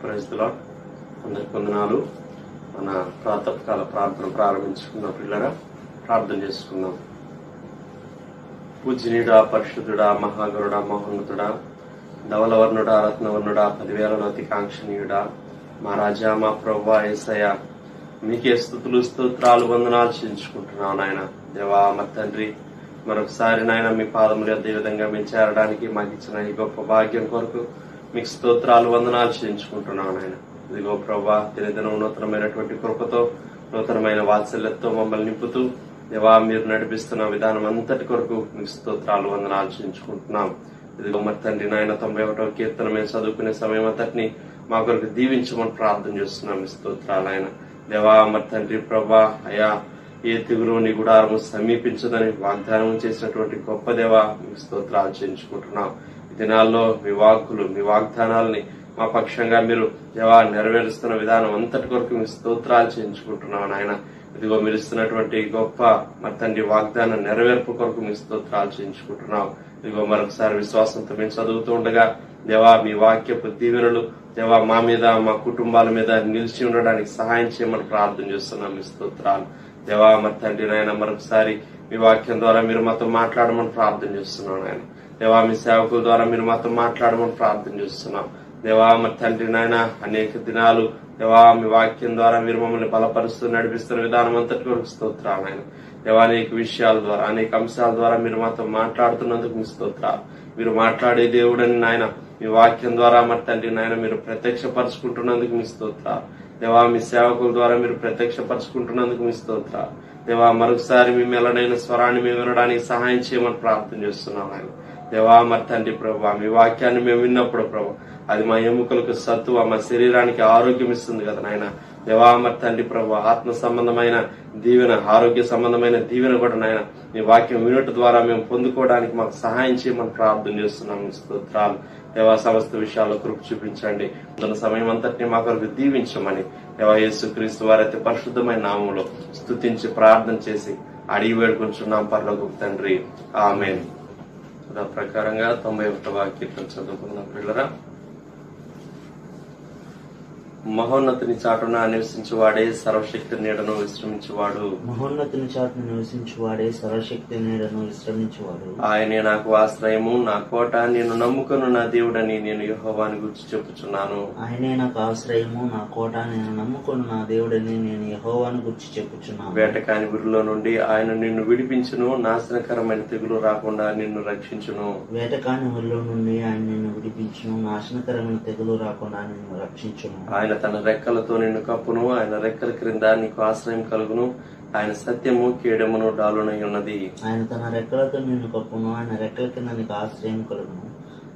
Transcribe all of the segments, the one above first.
Praise the lord. అందరికి వందనాలు. మన ప్రాతకాల ప్రార్థన ప్రారంభించుకున్న పిల్లరా ప్రార్థన చేసుకుందాం. పూజనీయుడా, పరిశుద్ధుడా, మహాగరుడా, మహోన్నతుడా, ధవలవర్ణుడా, రత్నవర్ణుడా, 10,000 అతి కాంక్షణీయుడా, మా రాజా, మా ప్రభువా యేసయ్య, మీకే స్తుతులు స్తోత్రాలు వందనాలు చెల్లించుకుంటున్నాం నాయన. దేవా మా తండ్రి, మరొకసారి నాయన మీ పాదములు అదే విధంగా మేము చేరడానికి మాకు ఇచ్చిన ఈ గొప్ప భాగ్యం కొరకు మీకు స్తోత్రాలు వందనాలు చెల్లించుకుంటున్నాం నాయన. ఇదిగో ప్రభా, దినదినం నూతనమైనటువంటి కృపతో, నూతనమైన వాత్సల్యంతో మమ్మల్ని నింపుతూ దేవా మీరు నడిపిస్తున్న విధానం అంతటి కొరకు మీకు స్తోత్రాలు వందనాలు చెల్లించుకుంటున్నాం. ఇదిగో మరి తండ్రి నాయన 91వ కీర్తన మేము చదువుకునే సమయం అంతటిని మా కొరకు దీవించమని ప్రార్థన చేస్తున్నాం. మీ స్తోత్రాలు ఆయన. దేవా మరి తండ్రి ప్రభా, అయా ఏ తెగులు నీ గుడారము సమీపించదని వాగ్దానం చేసినటువంటి గొప్ప దేవా మీకు స్తోత్రాలు చెల్లించుకుంటున్నాం. ఈ దినాల్లో మీ వాక్కులు, మీ వాగ్దానాలని మా పక్షంగా మీరు దేవా నెరవేరుస్తున్న విధానం అంతటి కొరకు మీ స్తోత్రాలు చెల్లించుకుంటున్నాం నాయన. ఇదిగో మీరు ఇస్తున్నటువంటి గొప్ప మరి తండ్రి వాగ్దానం నెరవేర్పు కొరకు మీ స్తోత్రాలు చెల్లించుకుంటున్నాం. ఇదిగో మరొకసారి విశ్వాసంతో మేము చదువుతూ ఉండగా దేవా మీ వాక్యపు దీవెనలు దేవా మా మీద, మా కుటుంబాల మీద నిలిచి ఉండడానికి సహాయం చేయమని ప్రార్థన చేస్తున్నాం. మీ స్తోత్రాలు దేవా మరి తండ్రి నాయన. మరొకసారి మీ వాక్యం ద్వారా మీరు మాతో మాట్లాడమని ప్రార్థన చేస్తున్నాం నాయన. దేవా మీ సేవకుల ద్వారా మీరు మాతో మాట్లాడమని ప్రార్థన చేస్తున్నాం. దేవా మరి తండ్రి నాయన, అనేక దినాలు దేవా మీ వాక్యం ద్వారా మీరు మమ్మల్ని బలపరుస్తూ నడిపిస్తున్న విధానం అంతటి వరకు స్తోత్రాలు ఆయన. దేవా అనేక విషయాల ద్వారా, అనేక అంశాల ద్వారా మీరు మాతో మాట్లాడుతున్నందుకు మీ స్తోత్రాలు. మీరు మాట్లాడే దేవుడని నాయన, మీ వాక్యం ద్వారా మరి తండ్రి నాయన మీరు ప్రత్యక్షపరుచుకుంటున్నందుకు మీ స్తోత్రాలు. దేవా మీ సేవకుల ద్వారా మీరు ప్రత్యక్షపరుచుకుంటున్నందుకు మీ స్తోత్రాలు. దేవా మరొకసారి మీ మెల్లడైన స్వరాన్ని మేము వినడానికి సహాయం చేయమని ప్రార్థన చేస్తున్నాం ఆయన. దేవా మరి తండ్రి ప్రభా, మీ వాక్యాన్ని మేము విన్నప్పుడు ప్రభా అది మా ఎముకలకు సత్తువ, మా శరీరానికి ఆరోగ్యం ఇస్తుంది కదా నాయన. దేవా మరి తండ్రి ప్రభా, ఆత్మ సంబంధమైన దీవెన, ఆరోగ్య సంబంధమైన దీవెన కూడా నాయన మీ వాక్యం వినుట ద్వారా మేము పొందుకోవడానికి మాకు సహాయం చేయమని ప్రార్థన చేస్తున్నాం. స్తోత్రాలు దేవా. సమస్త విషయాల్లో కృప చూపించండి. తన సమయం అంతటిని మా కొరకు దీవించమని దేవా యేసుక్రీస్తు వారైతే పరిశుద్ధమైన నామంలో స్తుతించి ప్రార్థన చేసి అడిగి వేడుకుంటున్నాం పరలోకపు తండ్రి, ఆమేన్. ప్రకారంగా 91వ కీర్తన చదువుకున్న పిల్లరా, మహోన్నతిని చాటున నివసించువాడే సర్వశక్తి నీడను విశ్రమించువాడు. మహోన్నతిని చాటున నివసించువాడే సర్వశక్తి నీడను విశ్రమించువాడు. ఆయనే నాకు ఆశ్రయము, నా కోట, నేను నమ్ముకును నా దేవుడని నేను యెహోవాని గురించి చెప్పుచున్నాను. ఆయనే నాకు ఆశ్రయము, నా కోట, నేను నమ్ముకును నా దేవుడని నేను యెహోవాని గురించి చెప్పుచున్నాను. వేటకాని గురిలో నుండి ఆయన నిన్ను విడిపించును, నాశనకరమైన తెగులు రాకుండా నిన్ను రక్షించును. వేటకాని ఊరిలో నుండి ఆయన నిన్ను విడిపించును, నాశనకరమైన తెగులు రాకుండా నిన్ను రక్షించును. ఆయన తన రెక్కలతో నిన్ను కప్పును, ఆయన రెక్కల క్రింద నీకు ఆశ్రయం కలుగును. ఆయన సత్యము కేడమును డాలునై ఉన్నది. ఆయన తన రెక్కలతో నిన్ను కప్పును, ఆయన రెక్కల కింద నీకు ఆశ్రయం కలుగును.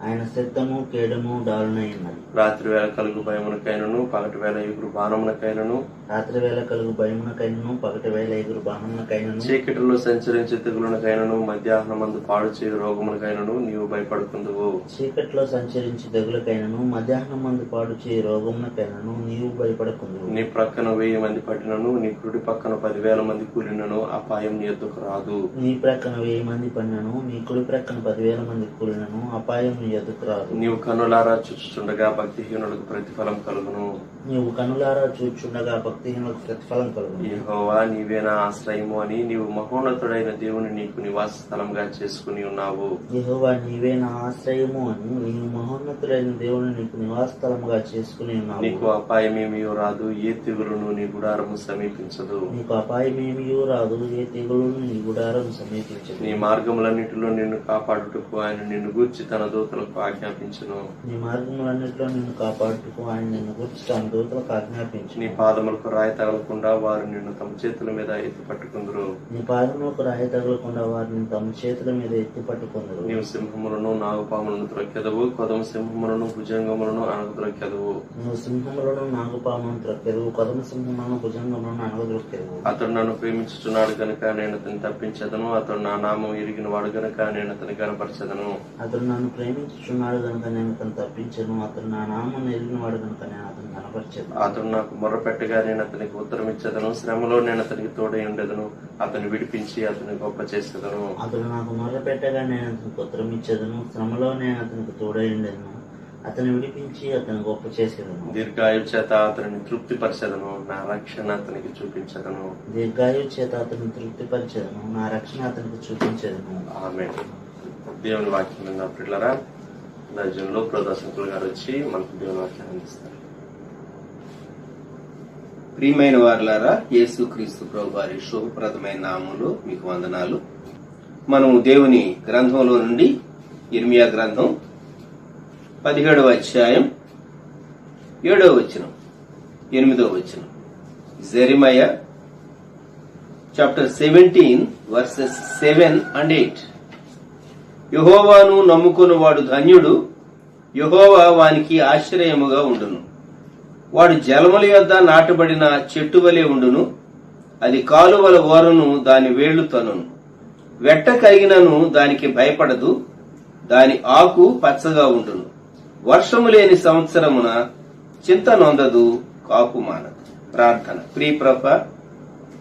ఆయన సత్యము కేడము డాలునై ఉన్నది. రాత్రి వేళ కలుగు భయమునకైనను, పగటి వేళ ఎగురు బాణమునకైనను, రాత్రి వేళ కలుగు భయమునకైనను, పగటి వేళ ఎగురు బాణమునకైనను, చీకటిలో సంచరించే తెగులునకైనను, మధ్యాహ్నమందు పాడు చేయు రోగమునకైనను నీవు భయపడుకుందువు. చీకట్లో సంచరించి తెగులకైనను, మధ్యాహ్నం మందు పాడు చేయి రోగమునకైనను నీవు భయపడకుందువు. నీ ప్రక్కన 1000 మంది పడినను, నీ కుడి పక్కన 10,000 మంది కూలినను అపాయం నీ ఎద్దుకు రాదు. నీ ప్రక్కన 1000 మంది పడినను, నీ కుడి ప్రక్కన 10,000 మంది కూలినను అపాయం నీ ఎద్దుకు రాదు. నీవు కన్నులారా చూచుచుండగా భక్తిహీనులకు ప్రతిఫలం కలుగును. నీవు కన్నులారా చూచుండగా భక్తిహీనులకు ప్రతిఫలం కలుగును. యెహోవా నీవే నా ఆశ్రయము అని నీవు మహోన్నతుడైన దేవుని నీకు నివాస స్థలంగా చేసుకుని ఉన్నావు. యెహోవా నీవే నా ఆశ్రయము అని నీవు మహోన్నతుడైన దేవుని నీకు నివాస స్థలముగా చేసుకుని ఉన్నావు. నీకు అపాయమేమీ రాదు, ఏ తెగులును నీ గుడారము సమీపించదు. నీకు అపాయమేమీ రాదు, ఏ తెగులును నీ గుడారం సమీపించదు. నీ మార్గములన్నిటిలో నిన్ను కాపాడుటకు ఆయన నిన్ను గూర్చి తన దూతలకు ఆజ్ఞాపించును. నీ మార్గములన్నిటిలో నిన్ను కాపాడుటకు ఆయన నిన్ను గూర్చి తన దూతలకు ఆజ్ఞాపించును. నీ పాదములకు రాయి తగలకుండా వారు నిన్ను తమ చేతుల మీద ఎత్తి పట్టుకుందరు. నీ పాదములకు రాయి తగలకుండా వారిని తమ చేతుల మీద ఎత్తి పట్టుకుందరు. నీవు సింహములను, నాగుపాములను త్రొక్కెదవు, కొదమ సింహములను, భుజంగములను అణగద్రొక్కెదవు. నువ్వు సింహములను, నాగుపాములను త్రొక్కెదవు, కొదమ సింహములను, భుజంగములను అణగద్రొక్కెదవు. అతడు నన్ను ప్రేమించుచున్నాడు గనుక నేను అతన్ని తప్పించదను, అతడు నా నామం ఎరిగిన వాడు గనుక నేను అతని కనపరచదను. అతడు నన్ను ప్రేమించుచున్నాడు గనుక నేను అతను తప్పించను, అతడు నా నామం ఎరిగిన వాడు గనుక నేను అతను కనపరచను. అతడు నాకు మొర్రపెట్టగా నేను అతనికి ఉత్తరం ఇచ్చేదను, శ్రమలో నేను అతనికి తోడై ఉండేదను, అతను విడిపించి అతని గొప్ప చేసేదను. అతడు నాకు మొర్రపెట్టగా నేను అతనికి ఉత్తరం ఇచ్చేదను, శ్రమలో నేను అతనికి తోడై ఉండేదను, అతను విడిపించి అతను గొప్ప చేసేదను. దీర్ఘాయు చేత అతనిని తృప్తిపరచదను, నా రక్షణ అతనికి చూపించదను. దీర్ఘాయు చేత అతను తృప్తిపరిచేదను, నా రక్షణ అతనికి చూపించేదను. ఆమేన్. దేవుని వాక్యం విన్న పిల్లరా, దర్జన్లో ప్రదర్శకులు గారు వచ్చి మనకు దేవుని వాక్యాన్ని అందిస్తారు. ప్రియమైన వారులారా, యేసుక్రీస్తు ప్రభు వారి శుభప్రదమైన నామములో మీకు వందనాలు. మనం దేవుని గ్రంథంలో నుండి ఇర్మియా గ్రంథం 17వ అధ్యాయం 7వ వచనం 8వ వచనం. జెరెమయా చాప్టర్ 17 వర్సెస్ 7 and 8. యెహోవాను నమ్ముకొనువాడు ధన్యుడు, యెహోవా వానికి ఆశ్రయముగా ఉండును. వాడు జలముల యొద్ద నాటబడిన చెట్టు వలె ఉండును, అది కాలువల ఓరను దాని వేళ్లు తనును. వెట్ట కరిగినను దానికి భయపడదు, దాని ఆకు పచ్చగా ఉండును. వర్షము లేని సంవత్సరమున చింత నొందదు, కాపు మానదు. ప్రార్థన. ప్రియ ప్రభా,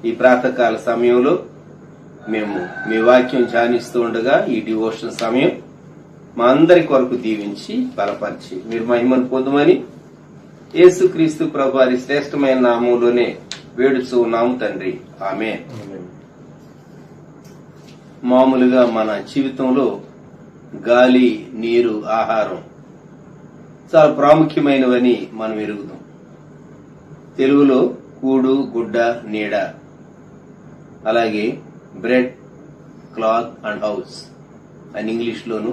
ఈ ప్రాతకాల సమయంలో మేము మీ వాక్యం ధ్యానిస్తూ ఉండగా ఈ డివోషన్ సమయం మా అందరి కొరకు దీవించి బలపరిచి మీరు మహిమను పొందుమని యేసుక్రీస్తు ప్రభు వారి శ్రేష్టమైన నామంలోనే వేడుచూ ఉన్నాము తండ్రి. ఆమేన్. మామూలుగా మన జీవితంలో గాలి, నీరు, ఆహారం చాలా ప్రాముఖ్యమైనవని మనం ఎరుగుతాం. తెలుగులో కూడు, గుడ్డ, నీడ, అలాగే బ్రెడ్, క్లాత్ అండ్ హౌస్ అని ఇంగ్లీష్లోను,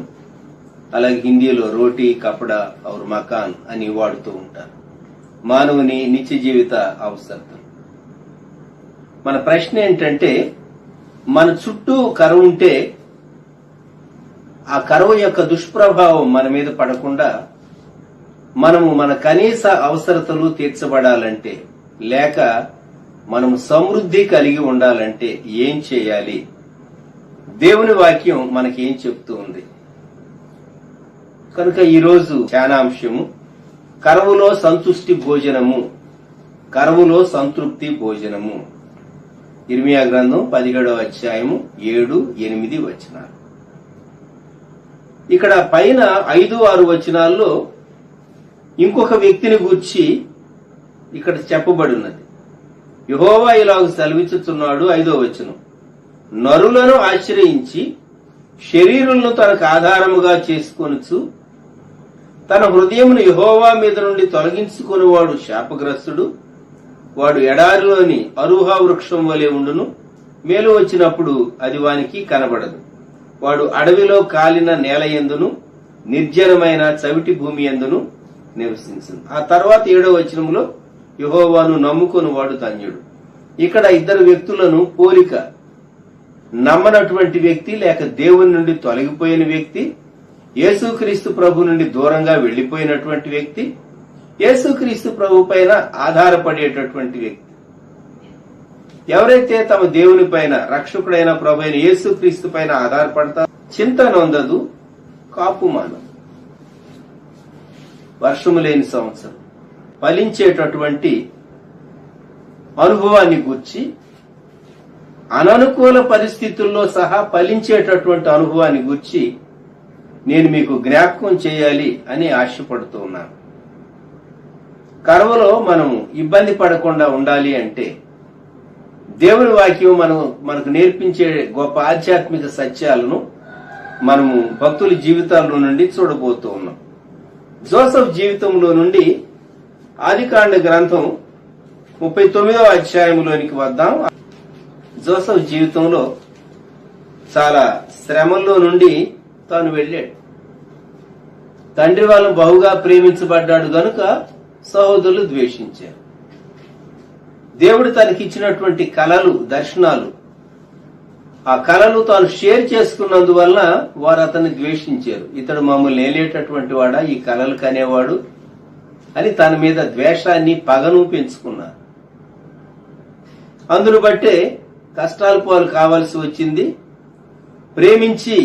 అలాగే హిందీలో రోటీ, కపడా ఔర్ మకాన్ అని వాడుతూ ఉంటారు. మానవుని నిత్య జీవిత అవసరం. మన ప్రశ్న ఏంటంటే, మన చుట్టూ కరువు ఉంటే ఆ కరువు యొక్క దుష్ప్రభావం మన మీద పడకుండా మనము మన కనీస అవసరతలు తీర్చబడాలంటే, లేక మనము సమృద్ధి కలిగి ఉండాలంటే ఏం చేయాలి? దేవుని వాక్యం మనకి ఏం చెప్తూ ఉంది? కనుక ఈరోజు ధ్యానాంశము కరువులో సంతుష్టి భోజనము, కరువులో సంతృప్తి భోజనము. ఇర్మియా గ్రంథం 17వ అధ్యాయము 7, 8 వచనాలు. ఇక్కడ పైన 5, 6 వచనాల్లో ఇంకొక వ్యక్తిని గూర్చి ఇక్కడ చెప్పబడి ఉన్నది. యెహోవా ఇలాగ సెలవిచ్చుచున్నాడు. 5వ వచనం. నరులను ఆశ్రయించి శరీరులను తనకు ఆధారముగా చేసుకొనుచు తన హృదయమును యెహోవా మీద నుండి తొలగించుకునేవాడు శాపగ్రస్తుడు. వాడు ఎడారిలోని అరుహా వృక్షం వలె ఉండును, మేలు వచ్చినప్పుడు అది వానికి కనబడదు. వాడు అడవిలో కాలిన నేల యందును నిర్జనమైన చవిటి భూమి యందును నివసించును. ఆ తర్వాత 7వ వచనములో యెహోవాను నమ్ముకొని వాడు ధన్యుడు. ఇక్కడ ఇద్దరు వ్యక్తులను పోలిక. నమ్మనటువంటి వ్యక్తి, లేక దేవుని నుండి తొలగిపోయిన వ్యక్తి, యేసుక్రీస్తు ప్రభు నుండి దూరంగా వెళ్లిపోయినటువంటి వ్యక్తి, యేసుక్రీస్తు ప్రభు పైన ఆధారపడేటటువంటి వ్యక్తి. ఎవరైతే తమ దేవుని పైన, రక్షకుడైన ప్రభు అయిన యేసుక్రీస్తు పైన ఆధారపడతారో చింత నొందదు, కాపు మానదు. వర్షము లేని సంవత్సరం ఫలించేటటువంటి అనుభవాన్ని గూర్చి, అననుకూల పరిస్థితుల్లో సహా ఫలించేటటువంటి అనుభవాన్ని గూర్చి నేను మీకు జ్ఞాపకం చేయాలి అని ఆశపడుతూ ఉన్నాను. కరువులో మనం ఇబ్బంది పడకుండా ఉండాలి అంటే దేవుని వాక్యం మనకు నేర్పించే గొప్ప ఆధ్యాత్మిక సత్యాలను మనము భక్తుల జీవితాల్లో నుండి చూడబోతూ ఉన్నాం. జోసెఫ్ జీవితంలో నుండి ఆదికాండ గ్రంథం 39వ అధ్యాయంలోనికి వద్దాం. జోసెఫ్ జీవితంలో చాలా శ్రమల్లో నుండి తాను వెళ్ళాడు. తండ్రి వాళ్ళను బహుగా ప్రేమించబడ్డాడు గనుక సహోదరులు ద్వేషించారు. దేవుడు తనకిచ్చినటువంటి కలలు, దర్శనాలు, ఆ కలలు తాను షేర్ చేసుకున్నందువల్ల వారు అతన్ని ద్వేషించారు. ఇతడు మమ్మల్ని ఏలేటటువంటి వాడా, ఈ కలలు కనేవాడు అని తన మీద ద్వేషాన్ని, పగను పెంచుకున్నారు. అందును బట్టే కష్టాల పాలు కావాల్సి వచ్చింది. ప్రేమించి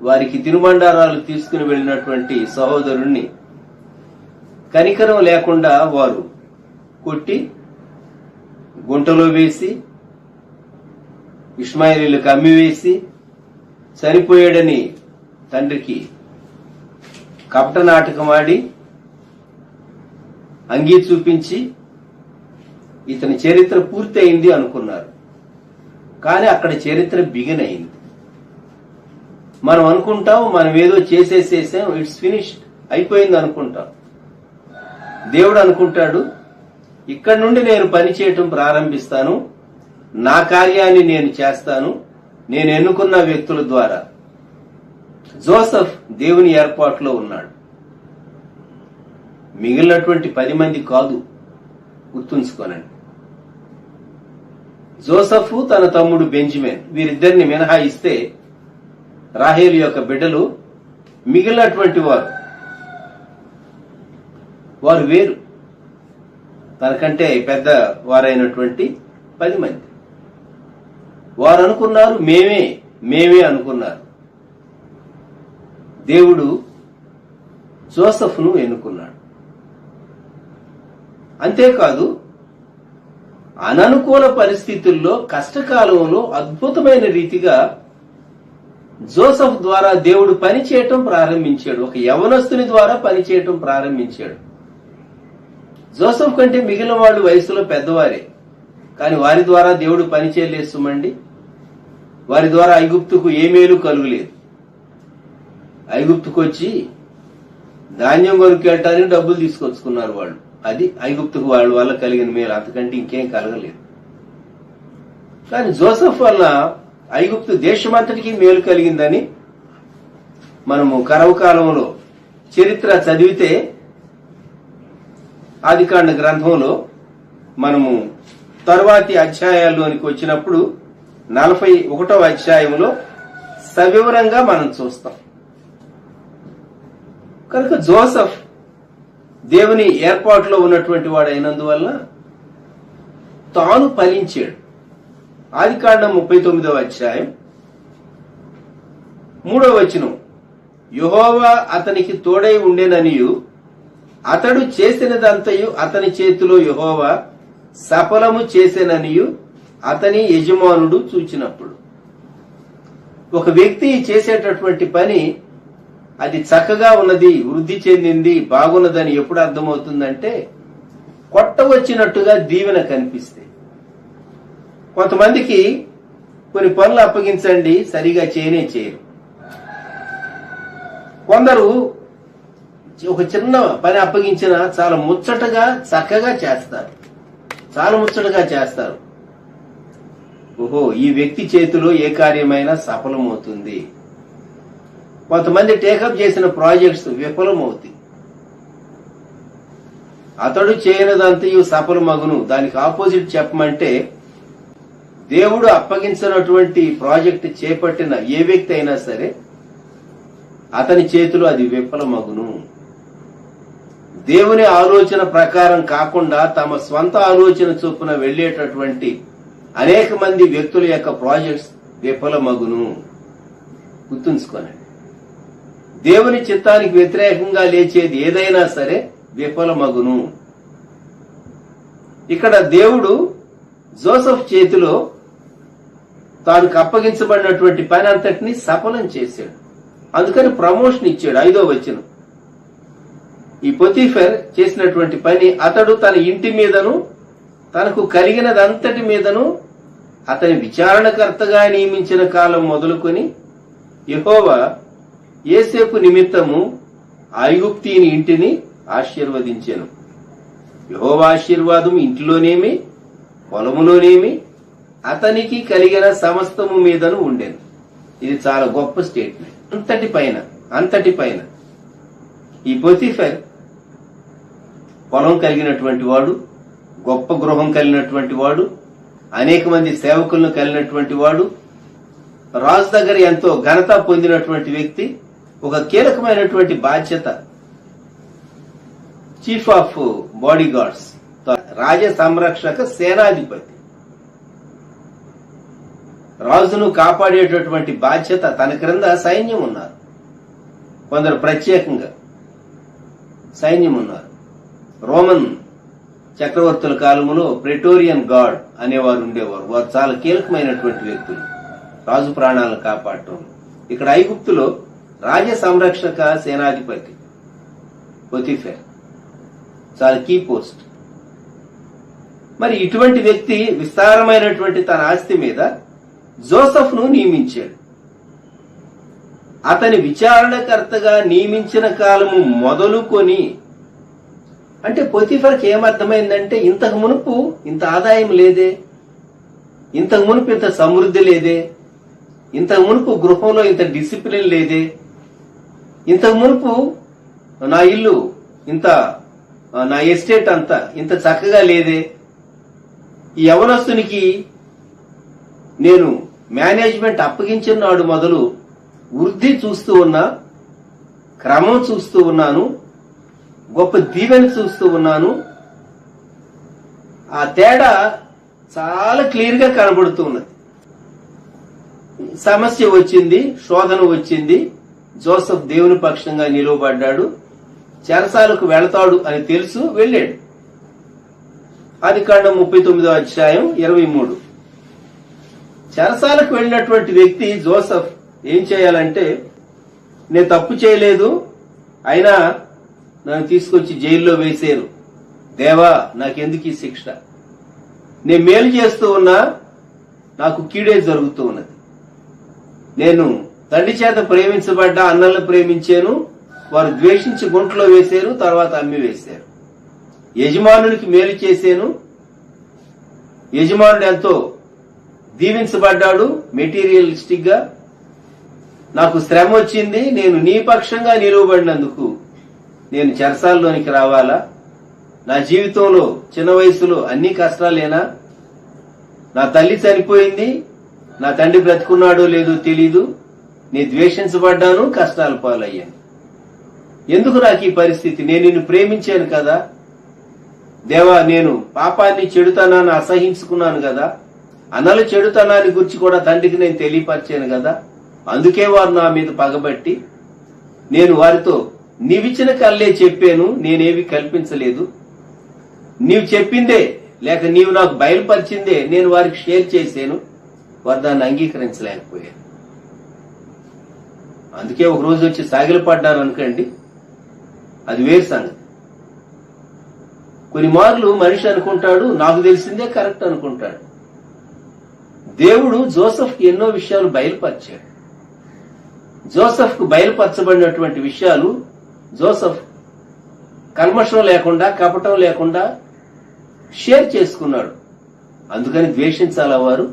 వారికి తినుబండారాలు తీసుకుని వెళ్ళినటువంటి సహోదరుణ్ణి కనికరం లేకుండా వారు కొట్టి గుంటలో వేసి, ఇష్మాయేలీలకు అమ్మివేసి, చనిపోయాడని తండ్రికి కపట నాటకం ఆడి అంగీ చూపించి ఇతని చరిత్ర పూర్తి అయింది అనుకున్నారు. కానీ అక్కడ చరిత్ర బిగిన్ అయింది. మనం అనుకుంటాం మనం ఏదో చేసేసేసాం, ఇట్స్ ఫినిష్డ్, అయిపోయింది అనుకుంటాం. దేవుడు అనుకుంటాడు, ఇక్కడి నుండి నేను పని చేయటం ప్రారంభిస్తాను, నా కార్యాన్ని నేను చేస్తాను, నేను ఎన్నుకున్న వ్యక్తుల ద్వారా. జోసెఫ్ దేవుని ఏర్పాటులో ఉన్నాడు, మిగిలినటువంటి 10 మంది కాదు, గుర్తుంచుకోనండి. జోసెఫ్ తన తమ్ముడు బెంజమిన్, వీరిద్దరిని మినహాయిస్తే రాహేలు యొక్క బిడ్డలు మిగిలినటువంటి వారు వేరు, తనకంటే పెద్ద వారైనటువంటి 10 మంది. వారు అనుకున్నారు మేమే అనుకున్నారు. దేవుడు జోసెఫ్ను ఎన్నుకున్నాడు. అంతేకాదు, అననుకూల పరిస్థితుల్లో, కష్టకాలంలో అద్భుతమైన రీతిగా జోసెఫ్ ద్వారా దేవుడు పనిచేయటం ప్రారంభించాడు. ఒక యవనస్తుని ద్వారా పనిచేయటం ప్రారంభించాడు. జోసెఫ్ కంటే మిగిలిన వాళ్ళు వయసులో పెద్దవారే, కానీ వారి ద్వారా దేవుడు పనిచేయలేదు సుమండి. వారి ద్వారా ఐగుప్తుకు ఏ మేలు కలుగులేదు. ఐగుప్తుకు వచ్చి ధాన్యం కొనుక్కెళ్ళటానికి డబ్బులు తీసుకొచ్చుకున్నారు వాళ్ళు. అది ఐగుప్తుకు వాళ్ళ వల్ల కలిగిన మేలు, అంతకంటే ఇంకేం కలగలేదు. కానీ జోసెఫ్ వల్ల ఐగుప్తు దేశమంతటికి మేలు కలిగిందని మనము కరవ కాలంలో చరిత్ర చదివితే, ఆదికాండ గ్రంథంలో మనము తరువాతి అధ్యాయాల్లోనికి వచ్చినప్పుడు 41వ అధ్యాయంలో సవివరంగా మనం చూస్తాం. కనుక జోసెఫ్ దేవుని ఏర్పాటులో ఉన్నటువంటి వాడు అయినందువల్ల తాను ఫలించాడు. ఆదికాండం 39వ అధ్యాయం 3వ వచనం, యెహోవా అతనికి తోడై ఉండెననియు అతడు చేసినదంతయు అతని చేతిలో యెహోవా సఫలము చేసెననియు అతని యజమానుడు చూచినప్పుడు. ఒక వ్యక్తి చేసేటటువంటి పని అది చక్కగా ఉన్నది, వృద్ధి చెందింది, బాగున్నదని ఎప్పుడు అర్థమవుతుందంటే కొట్టవచ్చినట్టుగా దీవెన కనిపిస్తే. కొంతమందికి కొన్ని పనులు అప్పగించండి, సరిగా చేయరు. కొందరు ఒక చిన్న పని అప్పగించినా చాలా ముచ్చటగా చక్కగా చేస్తారు, చాలా ముచ్చటగా చేస్తారు. ఓహో, ఈ వ్యక్తి చేతిలో ఏ కార్యమైనా సఫలమవుతుంది. కొంతమంది టేకప్ చేసిన ప్రాజెక్ట్స్ విఫలమవుతాయి. అతడు చేయనిదంతయు సఫలమగును. దానికి ఆపోజిట్ చెప్పమంటే, దేవుడు అప్పగించినటువంటి ప్రాజెక్ట్ చేపట్టిన ఏ వ్యక్తి అయినా సరే అతని చేతిలో అది విఫలమగును. దేవుని ఆలోచన ప్రకారం కాకుండా తమ స్వంత ఆలోచన చొప్పున వెళ్లేటటువంటి అనేక మంది వ్యక్తుల యొక్క ప్రాజెక్ట్స్ విఫలమగును. గుర్తుంచుకోనండి, దేవుని చిత్తానికి వ్యతిరేకంగా లేచేది ఏదైనా సరే విఫలమగును. ఇక్కడ దేవుడు జోసెఫ్ చేతిలో తాను అప్పగించబడినటువంటి పని అంతటిని సఫలం చేశాడు. అందుకని ప్రమోషన్ ఇచ్చాడు. 5వ వచనం, ఈ పొతీఫర్ చేసినటువంటి పని అతడు తన ఇంటి మీదను తనకు కలిగినదంతటి మీదను అతని విచారణకర్తగా నియమించిన కాలం మొదలుకొని యెహోవా యోసేపు నిమిత్తము ఐగుప్తీని ఇంటిని ఆశీర్వదించెను. యెహోవా ఆశీర్వాదం ఇంటిలోనేమి పొలములోనేమి అతనికి కలిగిన సమస్తము మీదను ఉండెను. ఇది చాలా గొప్ప స్టేట్మెంట్. అంతటి పైన ఈ పొతీఫర్ పొలం కలిగినటువంటి వాడు, గొప్ప గృహం కలిగినటువంటి వాడు, అనేక మంది సేవకులను కలిగినటువంటి వాడు, రాజు దగ్గర ఎంతో ఘనత పొందినటువంటి వ్యక్తి, ఒక కీలకమైనటువంటి బాధ్యత, చీఫ్ ఆఫ్ బాడీ గార్డ్స్, రాజ సంరక్షక సేనాధిపతి, రాజును కాపాడేటటువంటి బాధ్యత. తన క్రింద సైన్యం ఉన్నారు, కొందరు ప్రత్యేకంగా సైన్యం ఉన్నారు. రోమన్ చక్రవర్తుల కాలంలో ప్రెటోరియన్ గార్డ్ అనేవారు ఉండేవారు. వారు చాలా కీలకమైనటువంటి వ్యక్తులు రాజు ప్రాణాలను కాపాడటం. ఇక్కడ ఐగుప్తులో రాజ సంరక్షక సేనాధిపతి పొతిఫెర్. చాలా కీ పోస్ట్. మరి ఇటువంటి వ్యక్తి విస్తారమైనటువంటి తన ఆస్తి మీద జోసెఫ్ను నియమించాడు. అతని విచారణకర్తగా నియమించిన కాలము మొదలుకొని, అంటే పొతిఫర్కి ఏమర్థమైందంటే ఇంతకు మునుపు ఇంత ఆదాయం లేదే, ఇంతకు మునుపు ఇంత సమృద్ధి లేదే, ఇంతకు మునుపు గృహంలో ఇంత డిసిప్లిన్ లేదే, ఇంతకు మునుపు నా ఇల్లు ఇంత, నా ఎస్టేట్ అంతా ఇంత చక్కగా లేదే. ఈ యవనస్తునికి నేను మేనేజ్మెంట్ అప్పగించిన నాడు మొదలు వృద్ధి చూస్తూ ఉన్నా, క్రమం చూస్తూ ఉన్నాను, గొప్ప దీవెన చూస్తూ ఉన్నాను. ఆ తేడా చాలా క్లియర్ గా కనబడుతూ ఉన్నది. సమస్య వచ్చింది, శోధన వచ్చింది. జోసెఫ్ దేవుని పక్షంగా నిలువబడ్డాడు. చెరసాలకు వెళతాడు అని తెలుసు, వెళ్ళాడు. ఆదికాండం 39వ అధ్యాయం 23. చెరసాలకు వెళ్ళినటువంటి వ్యక్తి జోసెఫ్ ఏం చేయాలంటే, నేను తప్పు చేయలేదు, అయినా నన్ను తీసుకొచ్చి జైల్లో వేశారు, దేవా నాకెందుకు ఈ శిక్ష, నేను మేలు చేస్తూ ఉన్నా నాకు కీడే జరుగుతూ ఉన్నది, నేను తండ్రి చేత ప్రేమించబడ్డా, అన్నలను ప్రేమించాను, వారు ద్వేషించి గుంటలో వేశారు, తర్వాత అమ్మి వేశారు. యజమానునికి మేలు చేశాను, యజమానుడు ఎంతో దీవించబడ్డాడు మెటీరియలిస్టిక్ గా, నాకు శ్రమ వచ్చింది, నేను నీ పక్షంగా నిలువబడినందుకు నేను చెరసాల్లోనికి రావాలా? నా జీవితంలో చిన్న వయసులో అన్ని కష్టాలేనా? నా తల్లి చనిపోయింది, నా తండ్రి బ్రతుకున్నాడో లేదో తెలీదు, నేను ద్వేషించబడ్డాను, కష్టాల పాలయ్యాను. ఎందుకు నాకు ఈ పరిస్థితి? నేను నిన్ను ప్రేమించాను కదా దేవా, నేను పాపాన్ని చెడుతనాన్ని అసహించుకున్నాను కదా, అన్నల చెడుతనాన్ని గురించి కూడా తండ్రికి నేను తెలియపరిచాను కదా, అందుకే వారు నా మీద పగబట్టి నేను వారితో నీవిచ్చిన కళ్ళే చెప్పాను, నేనేవి కల్పించలేదు, నీవు చెప్పిందే లేక నీవు నాకు బయలుపరిచిందే నేను వారికి షేర్ చేశాను, వారు దాన్ని అంగీకరించలేకపోయారు. అందుకే ఒక రోజు వచ్చి సాగిలపడ్డారు అనుకోండి, అది వేరు సంగతి. కొన్ని మార్లు మనిషి అనుకుంటాడు నాకు తెలిసిందే కరెక్ట్ అనుకుంటాడు. దేవుడు జోసెఫ్కి ఎన్నో విషయాలు బయలుపరిచాడు. జోసెఫ్కు బయలుపరచబడినటువంటి విషయాలు జోసెఫ్ కల్మషం లేకుండా, కపటం లేకుండా షేర్ చేసుకున్నాడు. అందుకని ద్వేషించాలా వారు?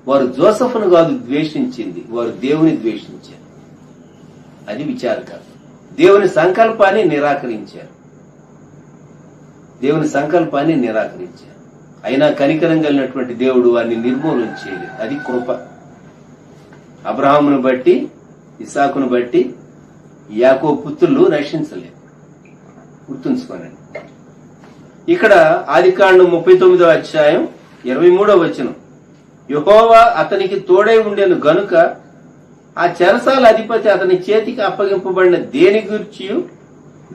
వారు జోసెఫ్ను కాదు ద్వేషించింది, వారు దేవుని ద్వేషించారు. అది విచారకరం. దేవుని సంకల్పాన్ని నిరాకరించారు. దేవుని సంకల్పాన్ని నిరాకరించారు. అయినా కనికరం కలిగినటువంటి దేవుడు వారిని నిర్మూలన చేయలేదు. అది కృప. అబ్రహామును బట్టి, ఇస్సాకును బట్టి యాకోబు పుత్రులు నశించలేదు. గుర్తుంచుకోనండి. ఇక్కడ ఆదికాండం 39వ అధ్యాయం 23వ వచనం, యెహోవా అతనికి తోడై ఉండెను గనుక ఆ చెరసాల అధిపతి అతని చేతికి అప్పగింపబడిన దేని గురించి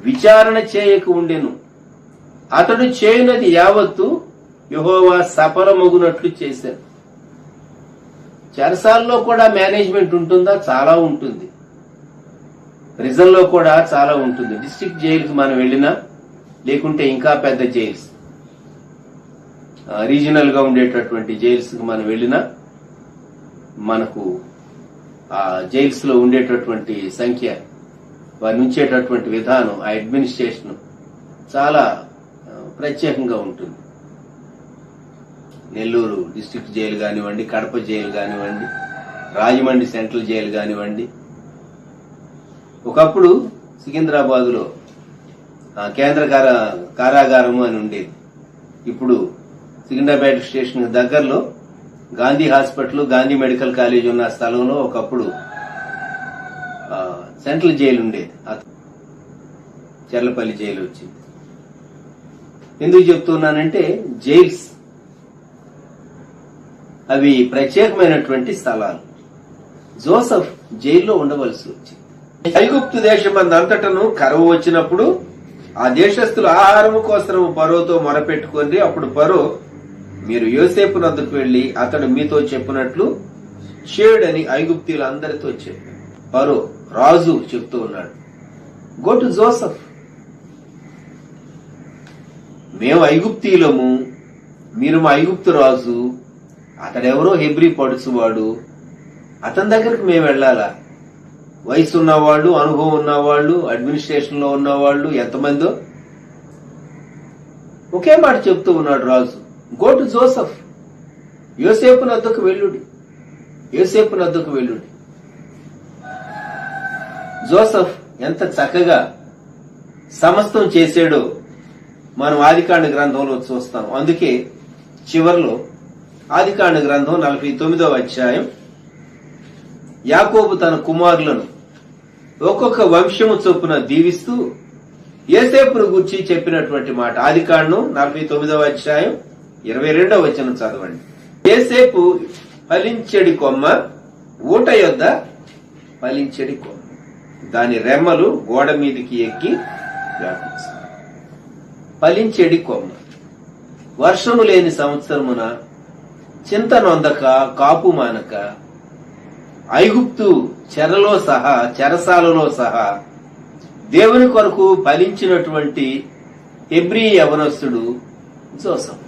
విచారణ చేయక ఉండెను, అతడు చేయనది యావత్తు యెహోవా సఫలమగునట్లు చేశారు. చెరసాల్లో కూడా మేనేజ్మెంట్ ఉంటుందా? చాలా ఉంటుంది. ప్రిజన్లో కూడా చాలా ఉంటుంది. డిస్ట్రిక్ట్ జైలుకి మనం వెళ్ళినా, లేకుంటే ఇంకా పెద్ద జైల్స్, రీజనల్ గా ఉండేటటువంటి జైల్స్ కి మనం వెళ్ళినా మనకు ఆ జైల్స్ లో ఉండేటటువంటి సంఖ్య, వారిని ఉంచేటటువంటి విధానం, ఆ అడ్మినిస్ట్రేషన్ చాలా ప్రత్యేకంగా ఉంటుంది. నెల్లూరు డిస్ట్రిక్ట్ జైలు కానివ్వండి, కడప జైలు కానివ్వండి, రాజమండ్రి సెంట్రల్ జైలు కానివ్వండి. ఒకప్పుడు సికింద్రాబాద్లో కేంద్ర కారాగారము అని ఉండేది. ఇప్పుడు సికింద్రాబాద్ స్టేషన్ దగ్గరలో Gandhi hospital, Gandhi medical college ఉన్న స్థలంలో ఒకప్పుడు సెంట్రల్ జైలు ఉండేది. చెర్లపల్లి జైలు వచ్చింది. ఎందుకు చెప్తున్నానంటే, జైల్స్ అవి ప్రత్యేకమైనటువంటి స్థలాలు. జోసెఫ్ జైల్లో ఉండవలసి వచ్చింది. ఐగుప్తు దేశం అంతటను కరువు వచ్చినప్పుడు ఆ దేశస్తులు ఆహారము కోసము ఫరోతో మొరపెట్టుకొని, అప్పుడు ఫరో, మీరు యోసేపు నద్దకు వెళ్లి అతడు మీతో చెప్పినట్లు చేయడని ఐగుప్తీయులందరితో చెప్పాడు. ఫరో రాజు చెప్తూ ఉన్నాడు, గో టు జోసెఫ్, మేము ఐగుప్తీయులము, మీరు మా ఐగుప్తు రాజు, అతడెవరో హెబ్రీ పడుచువాడు, అతని దగ్గరకు మేము వెళ్ళాలా? వయసు ఉన్నవాళ్ళు, అనుభవం ఉన్నవాళ్ళు, అడ్మినిస్ట్రేషన్ లో ఉన్నవాళ్ళు ఎంతమందో ఒకే మాట చెప్తూ ఉన్నాడు రాజు. గో టు జోసెఫ్, యోసేపు నద్దకు వెళ్ళుడి, యోసేపు నద్దకు వెళ్ళుడి. జోసెఫ్ ఎంత చక్కగా సమస్తం చేశాడో మనం ఆదికాండ గ్రంథంలో చూస్తాం. అందుకే చివర్లో ఆదికాండ గ్రంథం 49వ అధ్యాయం యాకోబు తన కుమారులను ఒక్కొక్క వంశము చొప్పున దీవిస్తూ యోసేపును గూర్చి చెప్పినటువంటి మాట. ఆదికాండం 49వ అధ్యాయం 22వ వచనం చదవండి. యోసేపు ఫలించెడి కొమ్మ, ఊట యొద్ద ఫలించెడి కొమ్మ, దాని రెమ్మలు గోడ మీదికి ఎక్కి వ్యాపించాయి. ఫలించెడి కొమ్మ. వర్షము లేని సంవత్సరమున చింత నొందక కాపు మానక ఐగుప్తు చెరసాలలో సహా దేవుని కొరకు ఫలించినటువంటి హెబ్రీ యవనస్తుడు జోసెఫ్.